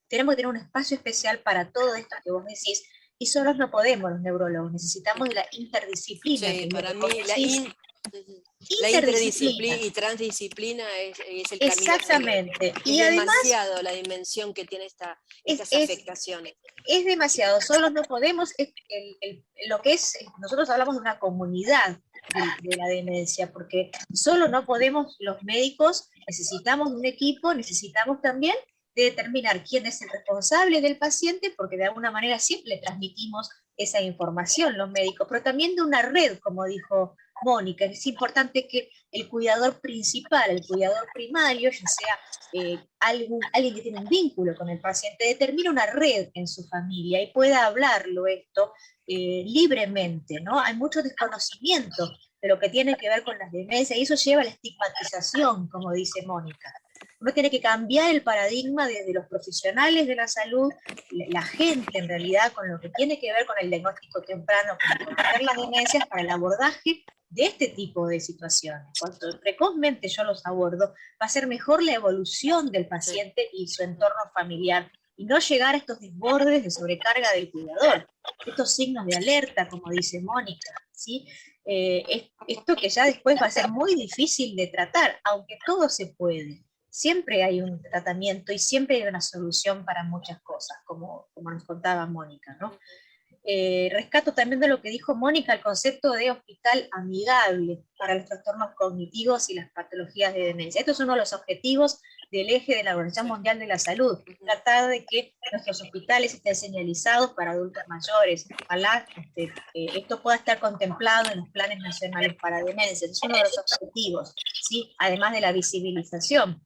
tenemos que tener un espacio especial para todo esto que vos decís, y solos no podemos los neurólogos, necesitamos de la interdisciplina. Sí, para mí la interdisciplina y transdisciplina es el camino. Exactamente. Y es demasiado la dimensión que tiene estas afectaciones. Es demasiado, solos no podemos, nosotros hablamos de una comunidad de la demencia, porque solo no podemos los médicos, necesitamos un equipo, necesitamos también de determinar quién es el responsable del paciente, porque de alguna manera siempre le transmitimos esa información los médicos, pero también de una red, como dijo Mónica. Es importante que el cuidador principal, el cuidador primario, ya sea alguien que tiene un vínculo con el paciente, determine una red en su familia y pueda hablarlo esto libremente, ¿no? Hay mucho desconocimiento de lo que tiene que ver con las demencias, y eso lleva a la estigmatización, como dice Mónica. Uno tiene que cambiar el paradigma desde los profesionales de la salud, la gente en realidad, con lo que tiene que ver con el diagnóstico temprano, con conocer las demencias para el abordaje de este tipo de situaciones. Cuanto precozmente yo los abordo, va a ser mejor la evolución del paciente y su entorno familiar, y no llegar a estos desbordes de sobrecarga del cuidador, estos signos de alerta, como dice Mónica, ¿sí? Esto que ya después va a ser muy difícil de tratar, aunque todo se puede. Siempre hay un tratamiento y siempre hay una solución para muchas cosas, como nos contaba Mónica, ¿no? Rescato también de lo que dijo Mónica el concepto de hospital amigable para los trastornos cognitivos y las patologías de demencia. Esto es uno de los objetivos del eje de la Organización Mundial de la Salud, tratar de que nuestros hospitales estén señalizados para adultos mayores. Ojalá esto pueda estar contemplado en los planes nacionales para demencia. Es uno de los objetivos, ¿sí? Además de la visibilización.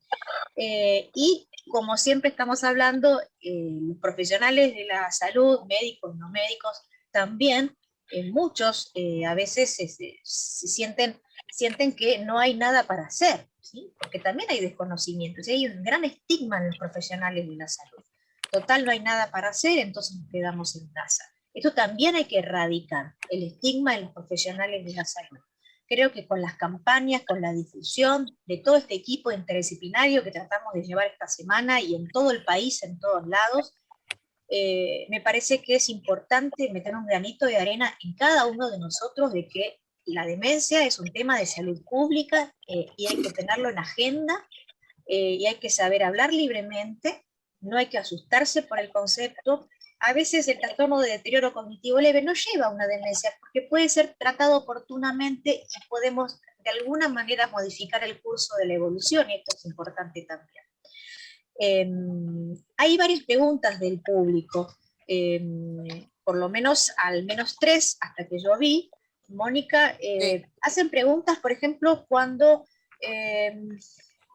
Y como siempre estamos hablando, los profesionales de la salud, médicos, no médicos, también muchos a veces se sienten que no hay nada para hacer, ¿sí? Porque también hay desconocimiento, ¿sí? Hay un gran estigma en los profesionales de la salud. Total, no hay nada para hacer, entonces nos quedamos en casa. Esto también hay que erradicar, el estigma en los profesionales de la salud. Creo que con las campañas, con la difusión de todo este equipo interdisciplinario que tratamos de llevar esta semana y en todo el país, en todos lados, me parece que es importante meter un granito de arena en cada uno de nosotros de que la demencia es un tema de salud pública y hay que tenerlo en agenda y hay que saber hablar libremente, no hay que asustarse por el concepto. A veces el trastorno de deterioro cognitivo leve no lleva a una demencia porque puede ser tratado oportunamente y podemos de alguna manera modificar el curso de la evolución, y esto es importante también. Hay varias preguntas del público, por lo menos al menos 3 hasta que yo vi. Mónica, hacen preguntas, por ejemplo, cuando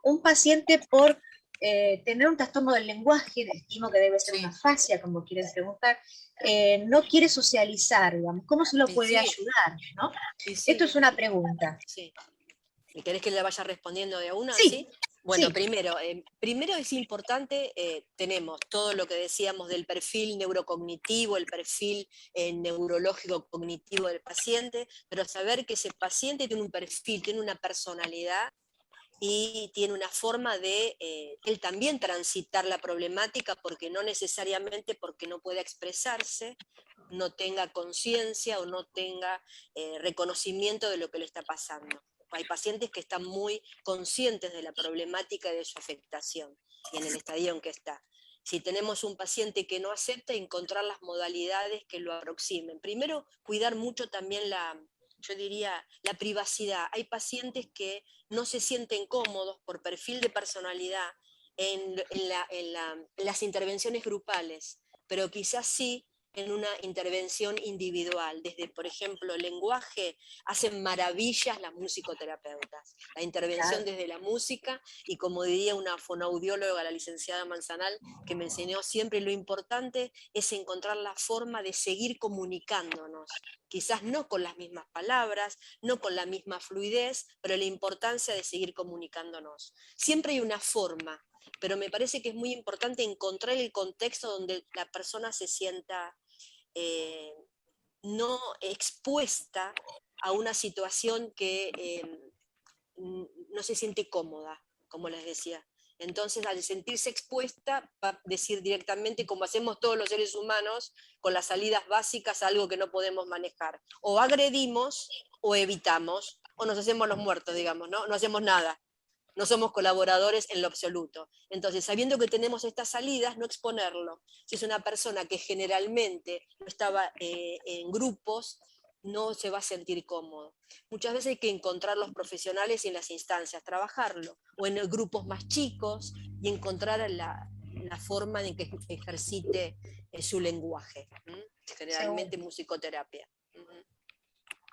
un paciente por tener un trastorno del lenguaje, estimo que debe ser una fascia, como quieren preguntar, no quiere socializar, digamos, ¿cómo se lo puede ayudar? ¿No? Esto es una pregunta. Sí. ¿Y querés que le vaya respondiendo de una? Sí. Bueno, sí. Primero es importante, tenemos todo lo que decíamos del perfil neurocognitivo, el perfil neurológico cognitivo del paciente, pero saber que ese paciente tiene un perfil, tiene una personalidad y tiene una forma de él también transitar la problemática, porque no necesariamente porque no pueda expresarse, no tenga conciencia o no tenga reconocimiento de lo que le está pasando. Hay pacientes que están muy conscientes de la problemática y de su afectación y en el estadio en que está. Si tenemos un paciente que no acepta, encontrar las modalidades que lo aproximen. Primero, cuidar mucho también yo diría, la privacidad. Hay pacientes que no se sienten cómodos por perfil de personalidad en las intervenciones grupales, pero quizás sí en una intervención individual. Desde, por ejemplo, el lenguaje, hacen maravillas las musicoterapeutas. La intervención desde la música, y como diría una fonoaudióloga, la licenciada Manzanal, que me enseñó siempre, lo importante es encontrar la forma de seguir comunicándonos. Quizás no con las mismas palabras, no con la misma fluidez, pero la importancia de seguir comunicándonos. Siempre hay una forma, pero me parece que es muy importante encontrar el contexto donde la persona se sienta no expuesta a una situación que no se siente cómoda, como les decía. Entonces, al sentirse expuesta, va a decir directamente, como hacemos todos los seres humanos, con las salidas básicas, algo que no podemos manejar. O agredimos, o evitamos, o nos hacemos los muertos, digamos, ¿no? No hacemos nada. No somos colaboradores en lo absoluto. Entonces, sabiendo que tenemos estas salidas, no exponerlo. Si es una persona que generalmente no estaba en grupos, no se va a sentir cómodo. Muchas veces hay que encontrar los profesionales y en las instancias, trabajarlo, o en grupos más chicos, y encontrar la forma en que ejercite su lenguaje. Generalmente musicoterapia.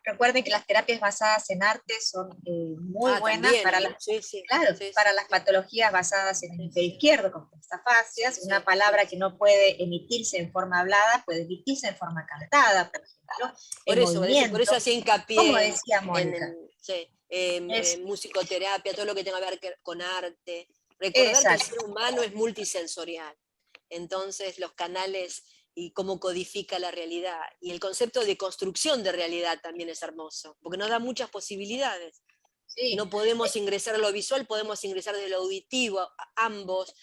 Recuerden que las terapias basadas en arte son muy buenas también, para, para las patologías basadas en el hemisferio izquierdo, como las afasias. Una palabra que no puede emitirse en forma hablada, puede emitirse en forma cantada, por ejemplo. Por eso hacía hincapié como decía Mónica. en musicoterapia, todo lo que tenga que ver con arte. Recordar que el ser humano es multisensorial. Entonces los canales y cómo codifica la realidad. Y el concepto de construcción de realidad también es hermoso, porque nos da muchas posibilidades. Sí. No podemos ingresar a lo visual, podemos ingresar desde lo auditivo, ambos,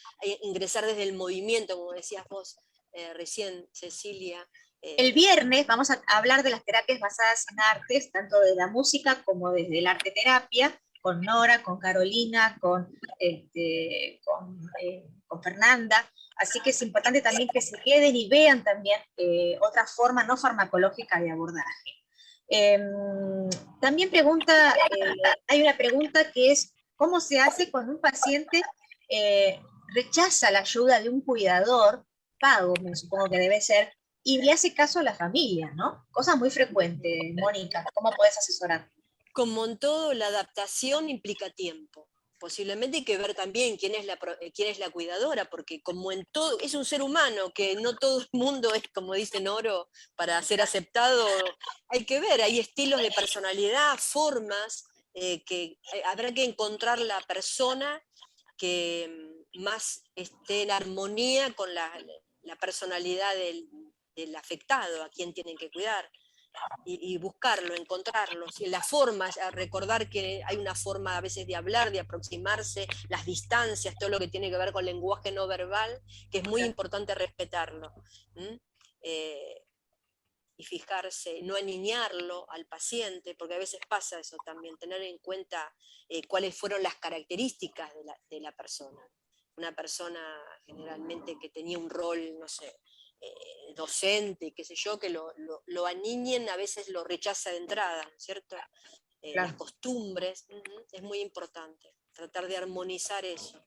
ingresar desde el movimiento, como decías vos recién, Cecilia. El viernes vamos a hablar de las terapias basadas en artes, tanto de la música como desde el arte terapia, con Nora, con Carolina, con Fernanda. Así que es importante también que se queden y vean también otra forma no farmacológica de abordaje. También hay una pregunta que es, ¿cómo se hace cuando un paciente rechaza la ayuda de un cuidador, pago, me supongo que debe ser, y le hace caso a la familia, ¿no? Cosa muy frecuente, Mónica, ¿cómo podés asesorar? Como en todo, la adaptación implica tiempo. Posiblemente hay que ver también quién es la cuidadora, porque como en todo, es un ser humano, que no todo el mundo es, como dice Noro, para ser aceptado. Hay que ver, hay estilos de personalidad, formas, que habrá que encontrar la persona que más esté en armonía con la personalidad del afectado, a quien tienen que cuidar. Y buscarlo, encontrarlo, y las formas, a recordar que hay una forma a veces de hablar, de aproximarse, las distancias, todo lo que tiene que ver con lenguaje no verbal, que es muy importante respetarlo. Y fijarse, no aniñarlo al paciente, porque a veces pasa eso también, tener en cuenta cuáles fueron las características de la persona. Una persona generalmente que tenía un rol, no sé, docente, qué sé yo, que lo aniñen, a veces lo rechaza de entrada, ¿cierto? Las costumbres, es muy importante, tratar de armonizar eso.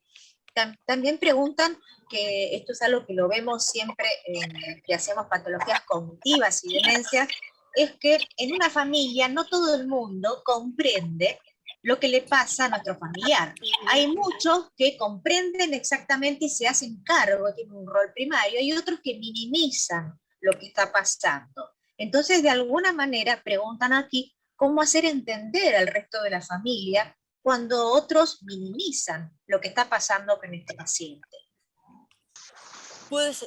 También preguntan, que esto es algo que lo vemos siempre que hacemos patologías cognitivas y demencias, es que en una familia no todo el mundo comprende lo que le pasa a nuestro familiar. Hay muchos que comprenden exactamente y se hacen cargo, tienen un rol primario, y otros que minimizan lo que está pasando. Entonces, de alguna manera, preguntan aquí cómo hacer entender al resto de la familia cuando otros minimizan lo que está pasando con este paciente. Pues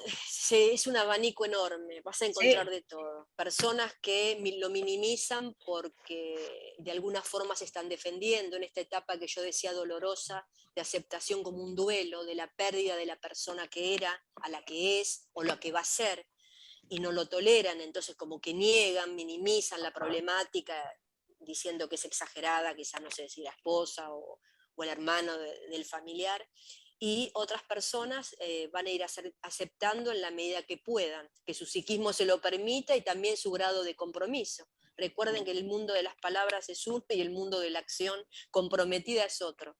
es un abanico enorme, vas a encontrar de todo. Personas que lo minimizan porque de alguna forma se están defendiendo en esta etapa que yo decía dolorosa, de aceptación como un duelo, de la pérdida de la persona que era, a la que es, o lo que va a ser, y no lo toleran, entonces como que niegan, minimizan la problemática, diciendo que es exagerada, quizás no sé si la esposa o el hermano del familiar. y otras personas van a ir aceptando en la medida que puedan, que su psiquismo se lo permita y también su grado de compromiso. Recuerden que el mundo de las palabras es uno y el mundo de la acción comprometida es otro.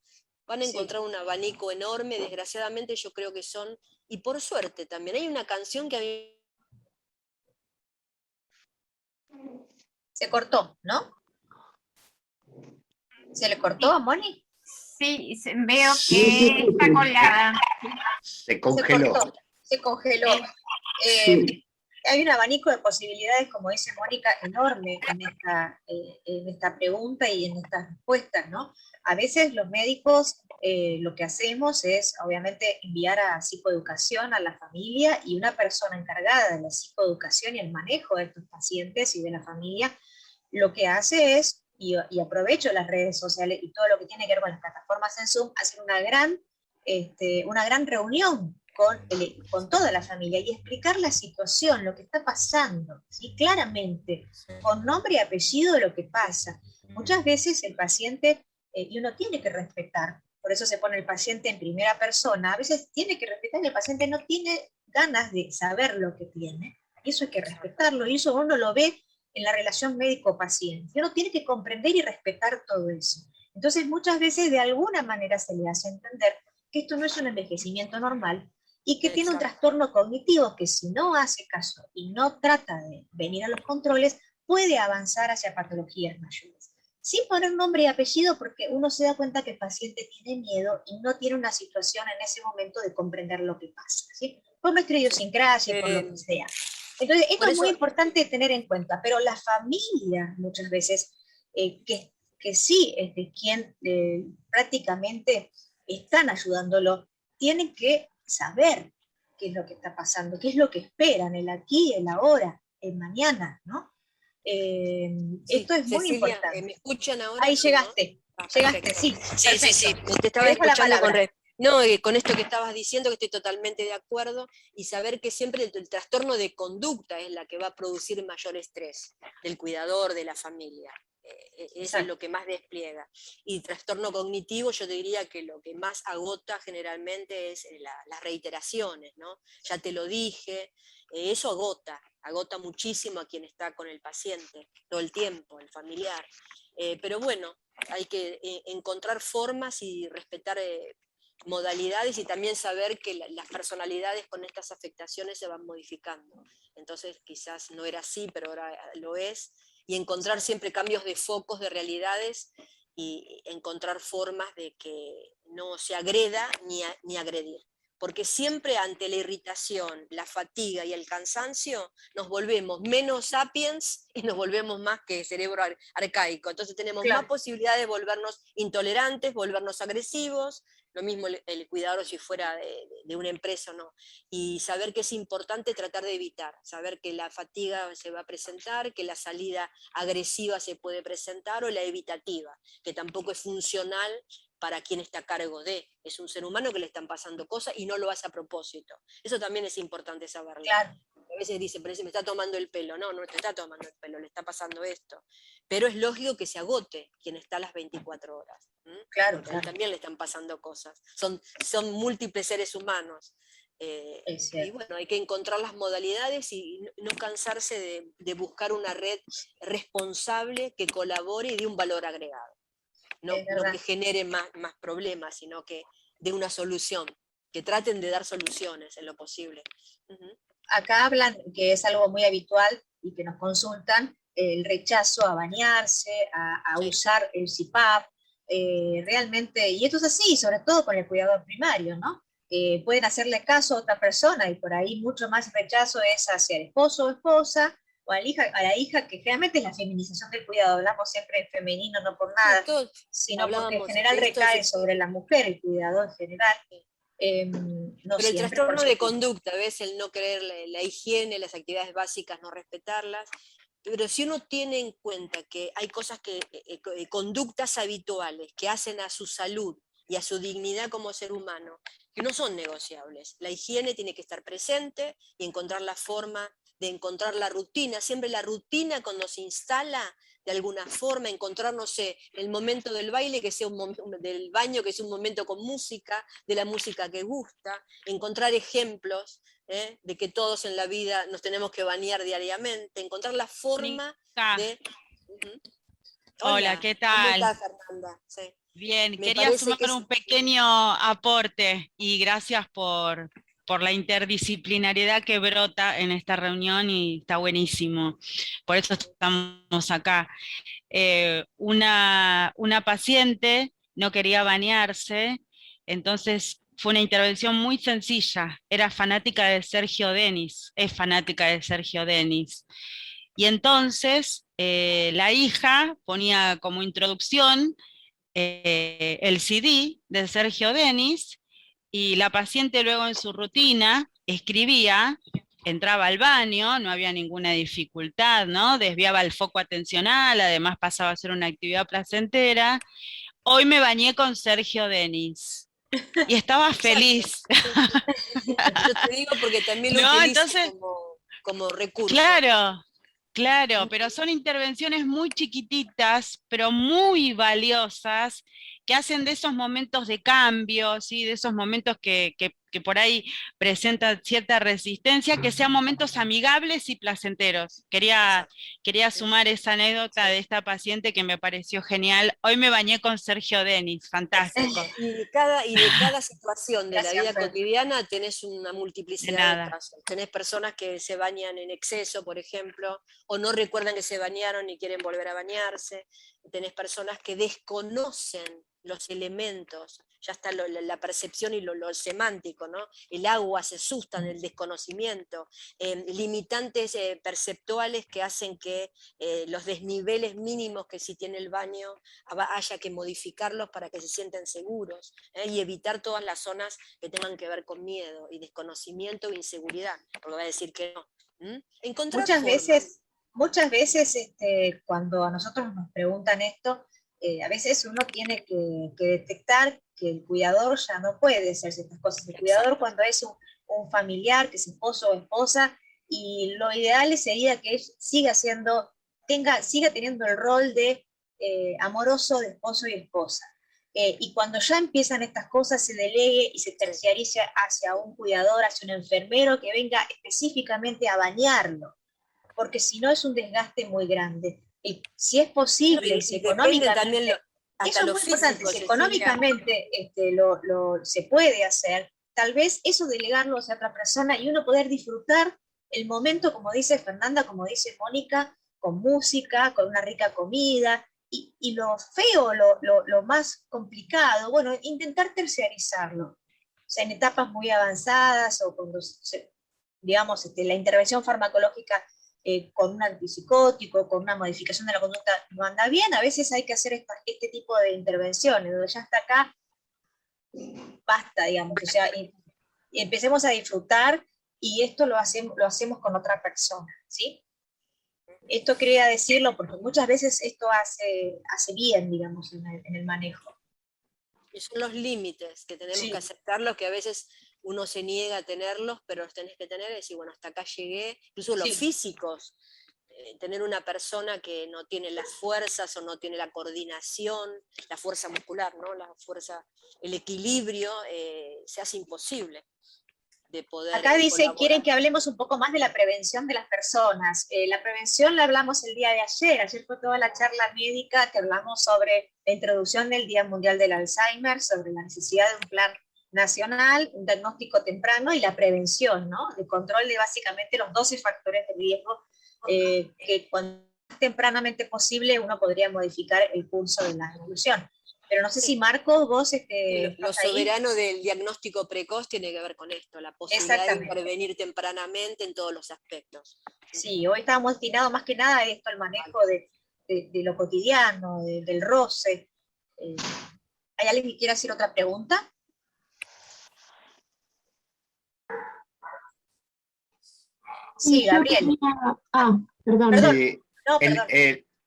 Van a encontrar un abanico enorme, desgraciadamente yo creo que son, y por suerte también, hay una canción que a mí... Se cortó, ¿no? ¿Se le cortó a Moni? Sí, veo que está colgada. Se congeló. Se congeló. Sí. Hay un abanico de posibilidades, como dice Mónica, enorme en esta pregunta y en estas respuestas, ¿no? A veces los médicos lo que hacemos es, obviamente, enviar a psicoeducación a la familia, y una persona encargada de la psicoeducación y el manejo de estos pacientes y de la familia, lo que hace es, y aprovecho las redes sociales y todo lo que tiene que ver con las plataformas en Zoom, hacer una gran reunión con toda la familia y explicar la situación, lo que está pasando, ¿sí? Claramente, con nombre y apellido de lo que pasa. Muchas veces el paciente, y uno tiene que respetar, por eso se pone el paciente en primera persona, a veces tiene que respetar que el paciente no tiene ganas de saber lo que tiene, y eso hay que respetarlo, y eso uno lo ve en la relación médico-paciente. Uno tiene que comprender y respetar todo eso. Entonces muchas veces de alguna manera se le hace entender que esto no es un envejecimiento normal, y que tiene un trastorno cognitivo que, si no hace caso y no trata de venir a los controles, puede avanzar hacia patologías mayores. Sin poner nombre y apellido, porque uno se da cuenta que el paciente tiene miedo y no tiene una situación en ese momento de comprender lo que pasa, ¿sí? Por nuestra idiosincrasia, por lo que sea. Entonces, esto es muy importante tener en cuenta, pero la familia muchas veces, que sí es de quien prácticamente están ayudándolo, tienen que saber qué es lo que está pasando, qué es lo que esperan, el aquí, el ahora, el mañana, ¿no? Esto es muy importante. ¿Me escuchan ahora? Ahí llegaste, ¿no? llegaste, sí. Sí. Te estaba escuchando con esto que estabas diciendo, que estoy totalmente de acuerdo, y saber que siempre el trastorno de conducta es la que va a producir mayor estrés del cuidador, de la familia. Eso es lo que más despliega. Y trastorno cognitivo, yo te diría que lo que más agota generalmente es las reiteraciones, ¿no? Ya te lo dije, eso agota muchísimo a quien está con el paciente todo el tiempo, el familiar. Pero bueno, hay que encontrar formas y respetar modalidades, y también saber que las personalidades con estas afectaciones se van modificando. Entonces quizás no era así, pero ahora lo es. Y encontrar siempre cambios de focos, de realidades, y encontrar formas de que no se agreda ni agredir. Porque siempre ante la irritación, la fatiga y el cansancio, nos volvemos menos sapiens y nos volvemos más que cerebro arcaico. Entonces tenemos más posibilidades de volvernos intolerantes, volvernos agresivos, lo mismo el cuidador si fuera de una empresa o no. Y saber que es importante tratar de evitar, saber que la fatiga se va a presentar, que la salida agresiva se puede presentar, o la evitativa, que tampoco es funcional para quien está a cargo de. Es un ser humano que le están pasando cosas y no lo hace a propósito. Eso también es importante saberlo. Claro. A veces dicen, pero me está tomando el pelo. No te está tomando el pelo, le está pasando esto. Pero es lógico que se agote quien está a las 24 horas. Claro. También le están pasando cosas. Son múltiples seres humanos. Y bueno, hay que encontrar las modalidades y no cansarse de buscar una red responsable que colabore y de un valor agregado. No que genere más problemas, sino que dé una solución, que traten de dar soluciones en lo posible. Acá hablan, que es algo muy habitual y que nos consultan, el rechazo a bañarse, a usar el CPAP, realmente, y esto es así, sobre todo con el cuidador primario, ¿no? Pueden hacerle caso a otra persona, y por ahí mucho más rechazo es hacia el esposo o esposa, o a la hija, que realmente es la feminización del cuidado. Hablamos siempre en femenino, no por nada, sino porque en general recae sobre la mujer el cuidado en general. No pero el siempre, trastorno de conducta, ¿ves? El no querer la higiene, las actividades básicas, no respetarlas. Pero si uno tiene en cuenta que hay cosas conductas habituales que hacen a su salud y a su dignidad como ser humano, que no son negociables. La higiene tiene que estar presente y encontrar la forma de encontrar la rutina. Siempre la rutina, cuando se instala, de alguna forma, encontrar, no sé, el momento del baile, que sea del baño, que sea un momento con música, de la música que gusta, encontrar ejemplos de que todos en la vida nos tenemos que bañar diariamente, encontrar la forma de... Hola, ¿qué tal? ¿Cómo estás, Fernanda? Sí. Bien, Me quería parece sumar que un pequeño aporte y gracias por la interdisciplinariedad que brota en esta reunión y está buenísimo. Por eso estamos acá. Una paciente no quería bañarse, entonces fue una intervención muy sencilla. Era fanática de Sergio Denis, es fanática de Sergio Denis. Y entonces la hija ponía como introducción el CD de Sergio Denis, y la paciente luego en su rutina escribía, entraba al baño, no había ninguna dificultad, ¿no? Desviaba el foco atencional, además pasaba a ser una actividad placentera. Hoy me bañé con Sergio Denis. Y estaba feliz. Yo te digo porque también lo ¿No? utilizo Entonces, como recurso. claro, claro, pero son intervenciones muy chiquititas, pero muy valiosas, que hacen de esos momentos de cambio, ¿sí? De esos momentos que por ahí presentan cierta resistencia, que sean momentos amigables y placenteros. Quería sumar esa anécdota de esta paciente que me pareció genial. Hoy me bañé con Sergio Denis, fantástico. Y de cada situación de la vida Fer. cotidiana tenés una De multiplicidad de nada. casos. Tenés personas que se bañan en exceso, por ejemplo, o no recuerdan que se bañaron y quieren volver a bañarse. Tenés personas que desconocen los elementos, ya está la percepción y lo semántico, ¿no? El agua se asusta en el desconocimiento, limitantes perceptuales que hacen que los desniveles mínimos que sí tiene el baño haya que modificarlos para que se sientan seguros, y evitar todas las zonas que tengan que ver con miedo y desconocimiento e inseguridad, porque va a decir que no. Encontrar Muchas veces cuando a nosotros nos preguntan esto, a veces uno tiene que detectar que el cuidador ya no puede hacer ciertas cosas. El cuidador, cuando es un familiar, que es esposo o esposa, y lo ideal sería que él siga teniendo el rol de amoroso de esposo y esposa. Y cuando ya empiezan estas cosas, se delegue y se terciarice hacia un cuidador, hacia un enfermero que venga específicamente a bañarlo, porque si no es un desgaste muy grande. Y si es posible, y si económicamente, eso es muy importante, si económicamente se puede hacer, tal vez eso delegarlo hacia otra persona y uno poder disfrutar el momento, como dice Fernanda, como dice Mónica, con música, con una rica comida, y lo feo, lo más complicado, bueno, intentar terciarizarlo. O sea, en etapas muy avanzadas, o cuando, digamos, la intervención farmacológica con un antipsicótico, con una modificación de la conducta no anda bien, a veces hay que hacer este tipo de intervenciones, donde ya hasta acá, basta, digamos, o sea, y empecemos a disfrutar, y esto lo hacemos con otra persona, ¿sí? Esto quería decirlo porque muchas veces esto hace bien, digamos, en el manejo. Y son los límites que tenemos que aceptarlos, que a veces uno se niega a tenerlos, pero los tenés que tener y decir, bueno, hasta acá llegué. Incluso los físicos, tener una persona que no tiene las fuerzas o no tiene la coordinación, la fuerza muscular, ¿no? El equilibrio, se hace imposible de poder. Acá dice, quieren que hablemos un poco más de la prevención de las personas. La prevención la hablamos el día de ayer fue toda la charla médica que hablamos sobre la introducción del Día Mundial del Alzheimer, sobre la necesidad de un plan nacional, un diagnóstico temprano y la prevención, ¿no? El control de básicamente los 12 factores de riesgo que cuanto más tempranamente posible uno podría modificar el curso de la evolución. Pero no sé si Marcos, vos... lo soberano del diagnóstico precoz tiene que ver con esto, la posibilidad de prevenir tempranamente en todos los aspectos. Sí, hoy estábamos destinados más que nada a esto, al manejo de lo cotidiano, del roce. ¿Hay alguien que quiera hacer otra pregunta? Sí, Gabriel. Perdón. Sí, No, perdón.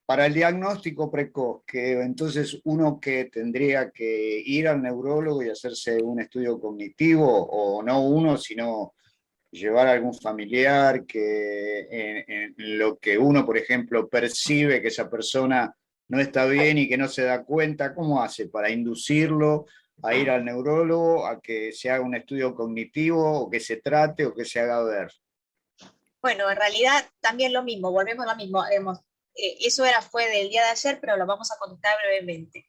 Para el diagnóstico precoz, que entonces uno que tendría que ir al neurólogo y hacerse un estudio cognitivo, o no uno, sino llevar a algún familiar que en lo que uno, por ejemplo, percibe que esa persona no está bien y que no se da cuenta, ¿cómo hace para inducirlo a ir al neurólogo, a que se haga un estudio cognitivo, o que se trate, o que se haga ver? Bueno, en realidad también lo mismo, volvemos a lo mismo. Eso fue del día de ayer, pero lo vamos a contar brevemente.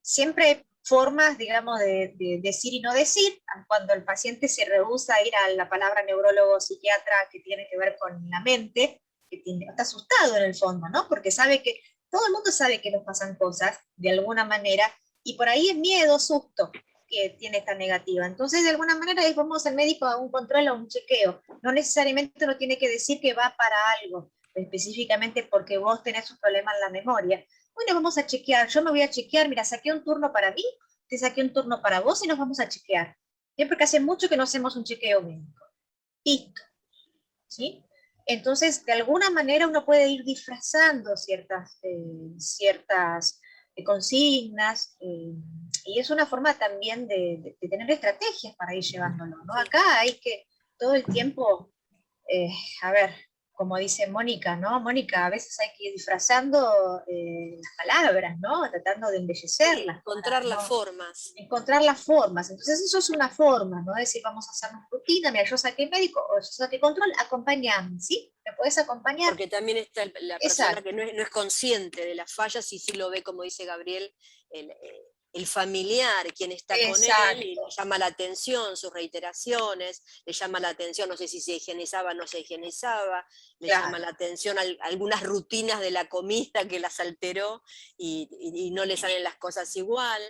Siempre formas, digamos, de decir y no decir, cuando el paciente se rehúsa a ir a la palabra neurólogo o psiquiatra que tiene que ver con la mente, está asustado en el fondo, ¿no? Porque sabe que, todo el mundo sabe que nos pasan cosas de alguna manera, y por ahí es miedo, susto que tiene esta negativa. Entonces, de alguna manera, vamos al médico a un control, a un chequeo. No necesariamente no tiene que decir que va para algo, específicamente porque vos tenés un problema en la memoria. Bueno, vamos a chequear, yo me voy a chequear, mira, saqué un turno para mí, te saqué un turno para vos y nos vamos a chequear. Bien, porque hace mucho que no hacemos un chequeo médico. Listo. ¿Sí? Entonces, de alguna manera uno puede ir disfrazando ciertas consignas, y es una forma también de tener estrategias para ir llevándolo, ¿no? Acá hay que todo el tiempo, a ver, como dice Mónica, ¿no? Mónica, a veces hay que ir disfrazando las palabras, ¿no? Tratando de embellecerlas. Encontrar ¿no? las formas. Encontrar las formas. Entonces eso es una forma, ¿no? Es decir, vamos a hacer una rutina, mira, yo saqué médico, o yo saqué control, acompáñame, ¿sí? ¿Me puedes acompañar? Porque también está la persona que no es consciente de las fallas y sí lo ve, como dice Gabriel, el familiar, quien está con él, y le llama la atención sus reiteraciones, le llama la atención, no sé si se higienizaba o no se higienizaba, le llama la atención algunas rutinas de la comida que las alteró y no le salen las cosas igual,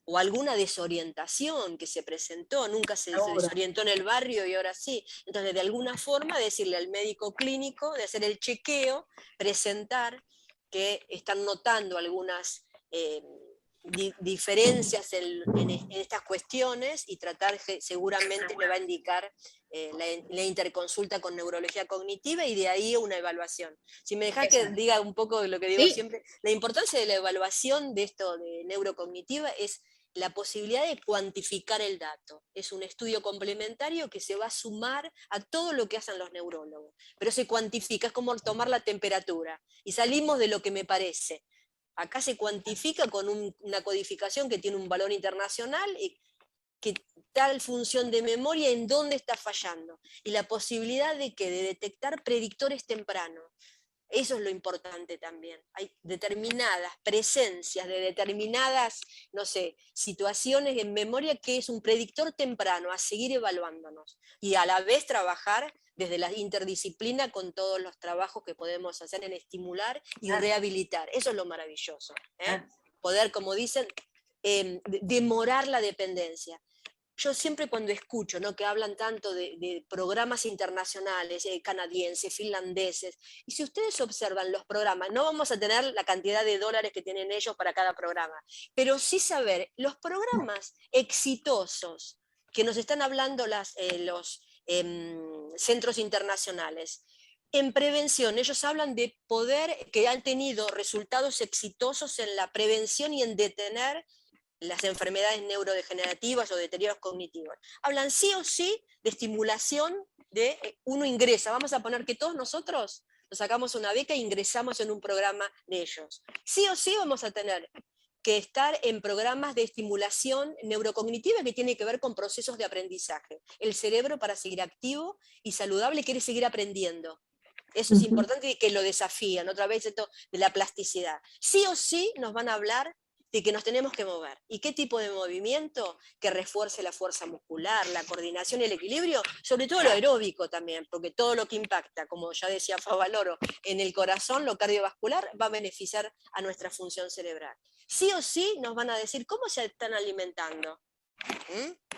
o alguna desorientación que se presentó, nunca se desorientó en el barrio y ahora sí. Entonces, de alguna forma, decirle al médico clínico, de hacer el chequeo, presentar que están notando algunas diferencias en estas cuestiones, y tratar, seguramente le va a indicar la interconsulta con neurología cognitiva, y de ahí una evaluación. Si me dejás que diga un poco de lo que digo siempre, la importancia de la evaluación de esto de neurocognitiva es la posibilidad de cuantificar el dato. Es un estudio complementario que se va a sumar a todo lo que hacen los neurólogos, pero se cuantifica, es como tomar la temperatura, y salimos de lo que me parece. Acá se cuantifica con una codificación que tiene un valor internacional, y que tal función de memoria en dónde está fallando, y la posibilidad de detectar predictores tempranos. Eso es lo importante también. Hay determinadas presencias de determinadas, no sé, situaciones en memoria que es un predictor temprano a seguir evaluándonos, y a la vez trabajar desde la interdisciplina con todos los trabajos que podemos hacer en estimular y rehabilitar. Eso es lo maravilloso. Poder, como dicen, demorar la dependencia. Yo siempre, cuando escucho, ¿no?, que hablan tanto de programas internacionales, canadienses, finlandeses, y si ustedes observan los programas, no vamos a tener la cantidad de dólares que tienen ellos para cada programa, pero sí saber los programas exitosos que nos están hablando los centros internacionales. En prevención, ellos hablan de que han tenido resultados exitosos en la prevención y en detener las enfermedades neurodegenerativas o deterioros cognitivos. Hablan sí o sí de estimulación de uno ingresa. Vamos a poner que todos nosotros nos sacamos una beca e ingresamos en un programa de ellos. Sí o sí vamos a tener que estar en programas de estimulación neurocognitiva que tiene que ver con procesos de aprendizaje. El cerebro, para seguir activo y saludable, quiere seguir aprendiendo. Eso es importante, y que lo desafían. Otra vez esto de la plasticidad. Sí o sí nos van a hablar de que nos tenemos que mover. ¿Y qué tipo de movimiento? Que refuerce la fuerza muscular, la coordinación y el equilibrio, sobre todo lo aeróbico también, porque todo lo que impacta, como ya decía Favaloro, en el corazón, lo cardiovascular, va a beneficiar a nuestra función cerebral. Sí o sí nos van a decir cómo se están alimentando.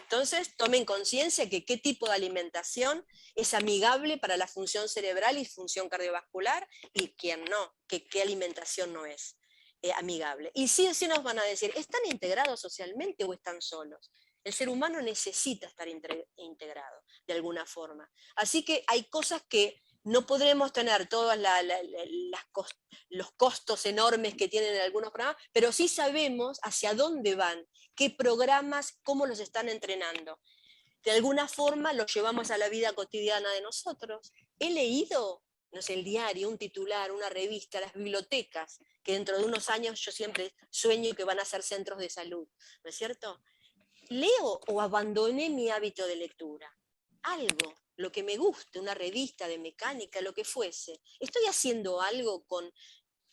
Entonces, tomen conciencia que qué tipo de alimentación es amigable para la función cerebral y función cardiovascular, y quién no, que qué alimentación no es amigable. Y sí o sí nos van a decir, ¿están integrados socialmente o están solos? El ser humano necesita estar integrado de alguna forma. Así que hay cosas que no podremos tener todos los costos enormes que tienen algunos programas, pero sí sabemos hacia dónde van, qué programas, cómo los están entrenando. de alguna forma lo llevamos a la vida cotidiana de nosotros. He leído, no sé, el diario, un titular, una revista, las bibliotecas, que dentro de unos años yo siempre sueño que van a ser centros de salud, ¿no es cierto? ¿Leo o abandoné mi hábito de lectura? Algo, lo que me guste, una revista de mecánica, lo que fuese. ¿Estoy haciendo algo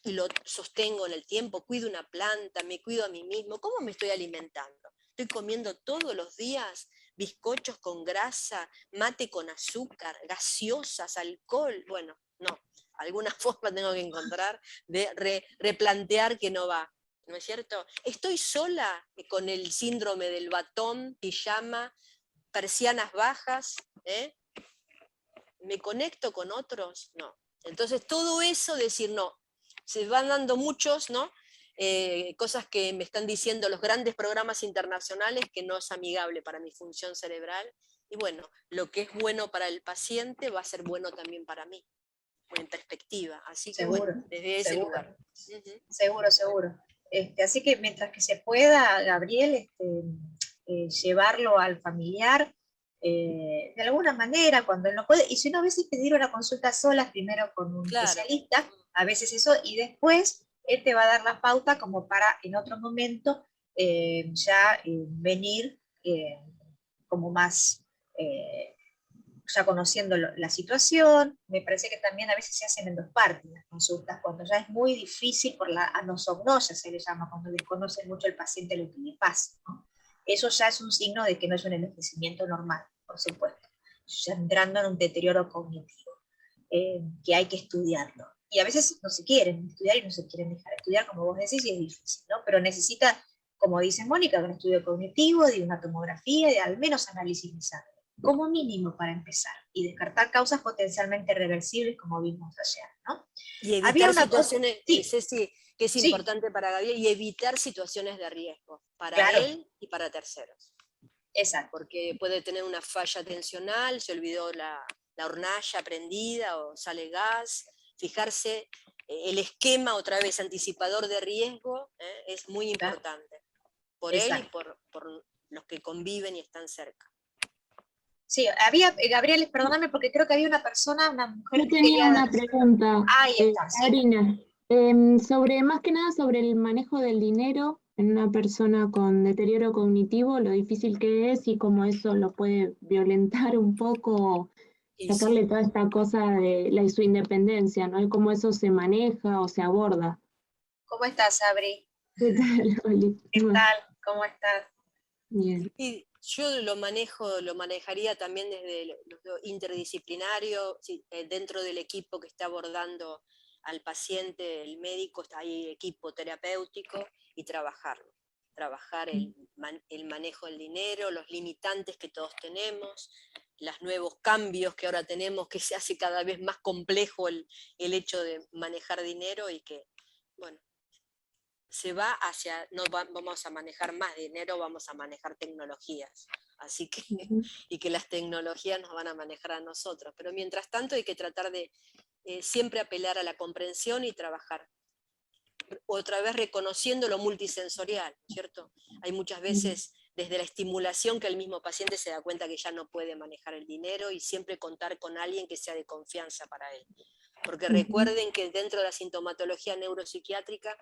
y lo sostengo en el tiempo? ¿Cuido una planta? ¿Me cuido a mí mismo? ¿Cómo me estoy alimentando? ¿Estoy comiendo todos los días bizcochos con grasa, mate con azúcar, gaseosas, alcohol? Bueno, no. Alguna forma tengo que encontrar de replantear que no va. ¿No es cierto? ¿Estoy sola con el síndrome del batón, pijama, persianas bajas? ¿Me conecto con otros? No. Entonces todo eso, decir no, se van dando muchos, ¿no? Cosas que me están diciendo los grandes programas internacionales que no es amigable para mi función cerebral, y bueno, lo que es bueno para el paciente va a ser bueno también para mí, en perspectiva, así que Seguro, bueno, desde ese seguro. lugar. Seguro. Así que mientras que se pueda, Gabriel, llevarlo al familiar, de alguna manera, cuando él no puede, y si no, a veces pedir una consulta sola, primero con un especialista, a veces eso, y después él te va a dar la pauta como para en otro momento venir como más, ya conociendo la situación. Me parece que también a veces se hacen en 2 partes las consultas, cuando ya es muy difícil por la anosognosia, se le llama, cuando desconoce mucho el paciente lo que le pasa, ¿no? Eso ya es un signo de que no es un envejecimiento normal, por supuesto, ya entrando en un deterioro cognitivo, que hay que estudiarlo. Y a veces no se quieren estudiar y no se quieren dejar estudiar, como vos decís, y es difícil, ¿no? Pero necesita, como dice Mónica, un estudio cognitivo, de una tomografía, de al menos análisis de sangre, como mínimo para empezar, y descartar causas potencialmente reversibles, como vimos ayer, ¿no? Y evitar Había una situaciones, sí, Ceci, que es importante para Gabriel, y evitar situaciones de riesgo, para él y para terceros. Exacto. Porque puede tener una falla tensional, se olvidó la hornalla prendida o sale gas. Fijarse, el esquema otra vez anticipador de riesgo es muy importante, por él y por los que conviven y están cerca. Sí, Gabriel, perdóname porque creo que había una persona, una mujer. Yo tenía una pregunta, Ahí está, sí. Karina, más que nada sobre el manejo del dinero en una persona con deterioro cognitivo, lo difícil que es y cómo eso lo puede violentar un poco, sacarle toda esta cosa de su independencia, ¿no? Y cómo eso se maneja o se aborda. ¿Cómo estás, Abri? ¿Qué tal, Oli? ¿Qué tal? ¿Cómo estás? Bien. Y yo lo manejaría también desde lo interdisciplinario, dentro del equipo que está abordando al paciente, el médico, está ahí equipo terapéutico, y trabajar el manejo del dinero, los limitantes que todos tenemos, los nuevos cambios que ahora tenemos, que se hace cada vez más complejo el hecho de manejar dinero, y que, bueno, se va hacia, no vamos a manejar más dinero, vamos a manejar tecnologías, así que, y que las tecnologías nos van a manejar a nosotros, pero mientras tanto hay que tratar de siempre apelar a la comprensión y trabajar, otra vez reconociendo lo multisensorial, ¿cierto? Hay muchas veces desde la estimulación que el mismo paciente se da cuenta que ya no puede manejar el dinero, y siempre contar con alguien que sea de confianza para él, porque recuerden que dentro de la sintomatología neuropsiquiátrica,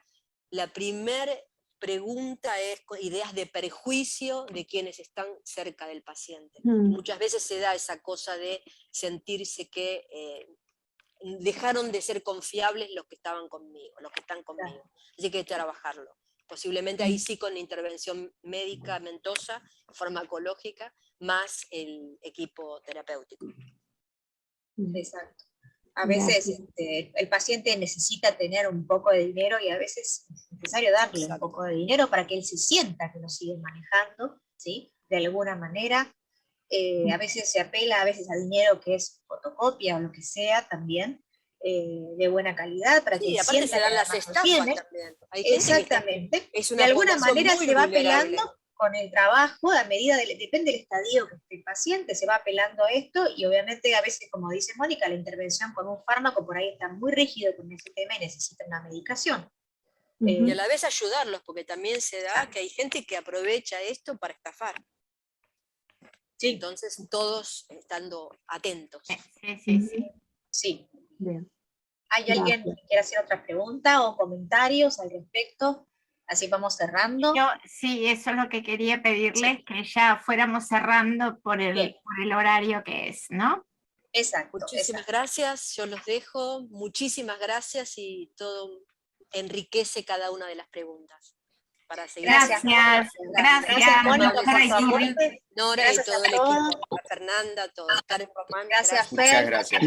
la primera pregunta es ideas de perjuicio de quienes están cerca del paciente. Muchas veces se da esa cosa de sentirse que dejaron de ser confiables los que estaban conmigo, los que están conmigo. Así que hay que trabajarlo. Posiblemente ahí sí con intervención medicamentosa, farmacológica, más el equipo terapéutico. Exacto. A veces el paciente necesita tener un poco de dinero, y a veces es necesario darle un poco de dinero para que él se sienta que lo siguen manejando, ¿sí? De alguna manera. A veces se apela a dinero que es fotocopia o lo que sea también, de buena calidad, para que aparte sienta se dan que las estafas también. Hay exactamente. Es una de alguna población manera muy se va vulnerable. apelando con el trabajo, a medida depende del estadio que esté el paciente, se va apelando a esto, y obviamente a veces, como dice Mónica, la intervención con un fármaco por ahí está muy rígido con ese tema y necesita una medicación. Y a la vez ayudarlos, porque también se da que hay gente que aprovecha esto para estafar. Sí. Entonces, todos estando atentos. Sí. Bien. ¿Hay alguien que quiera hacer otra pregunta o comentarios al respecto? Así vamos cerrando. Sí, eso es lo que quería pedirles, que ya fuéramos cerrando por el horario que es, ¿no? Exacto. Muchísimas gracias, yo los dejo. Muchísimas gracias y todo enriquece cada una de las preguntas. Para seguir Gracias, Mónica, por Gracias, su Nora, aporte. Nora y Gracias todo a el todos. equipo, a Fernanda, a todos. Karen Román, Gracias, Muchas Fer. gracias.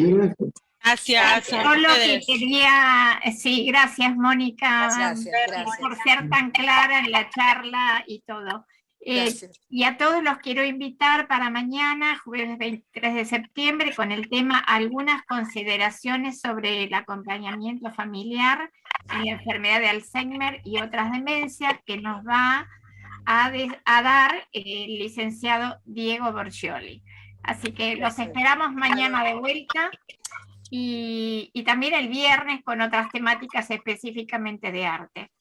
Gracias Yo a lo que ustedes. quería, sí, gracias Mónica Gracias. por ser tan clara en la charla y todo. Gracias. Y a todos los quiero invitar para mañana, jueves 23 de septiembre, con el tema algunas consideraciones sobre el acompañamiento familiar en la enfermedad de Alzheimer y otras demencias, que nos va a dar el licenciado Diego Borgioli. Así que los esperamos mañana de vuelta. Y también el viernes con otras temáticas específicamente de arte.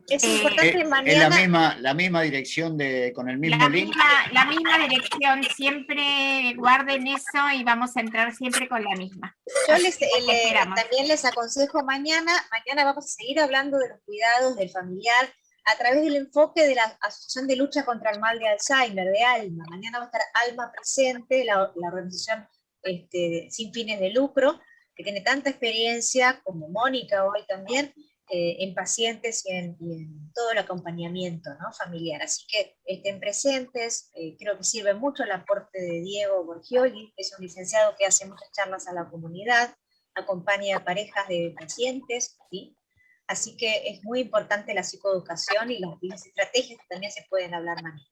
Es importante mañana. Es la misma dirección con el mismo link. La misma dirección, siempre guarden eso y vamos a entrar siempre con la misma. Yo también les aconsejo mañana vamos a seguir hablando de los cuidados del familiar a través del enfoque de la Asociación de Lucha contra el Mal de Alzheimer, de ALMA. Mañana va a estar ALMA presente, la organización sin fines de lucro, que tiene tanta experiencia como Mónica hoy también, en pacientes y en todo el acompañamiento, ¿no?, familiar. Así que estén presentes. Creo que sirve mucho el aporte de Diego Borgioli, que es un licenciado que hace muchas charlas a la comunidad, acompaña a parejas de pacientes, ¿sí? Así que es muy importante la psicoeducación y las estrategias que también se pueden hablar mañana.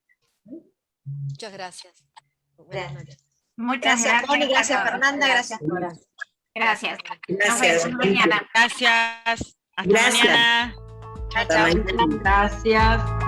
Muchas gracias. Buenas noches. Muchas gracias, Moni, gracias Fernanda, gracias Nora. Gracias. Gracias. Nos vemos mañana. Gracias. Hasta Gracias. mañana. Chao, chao. Gracias.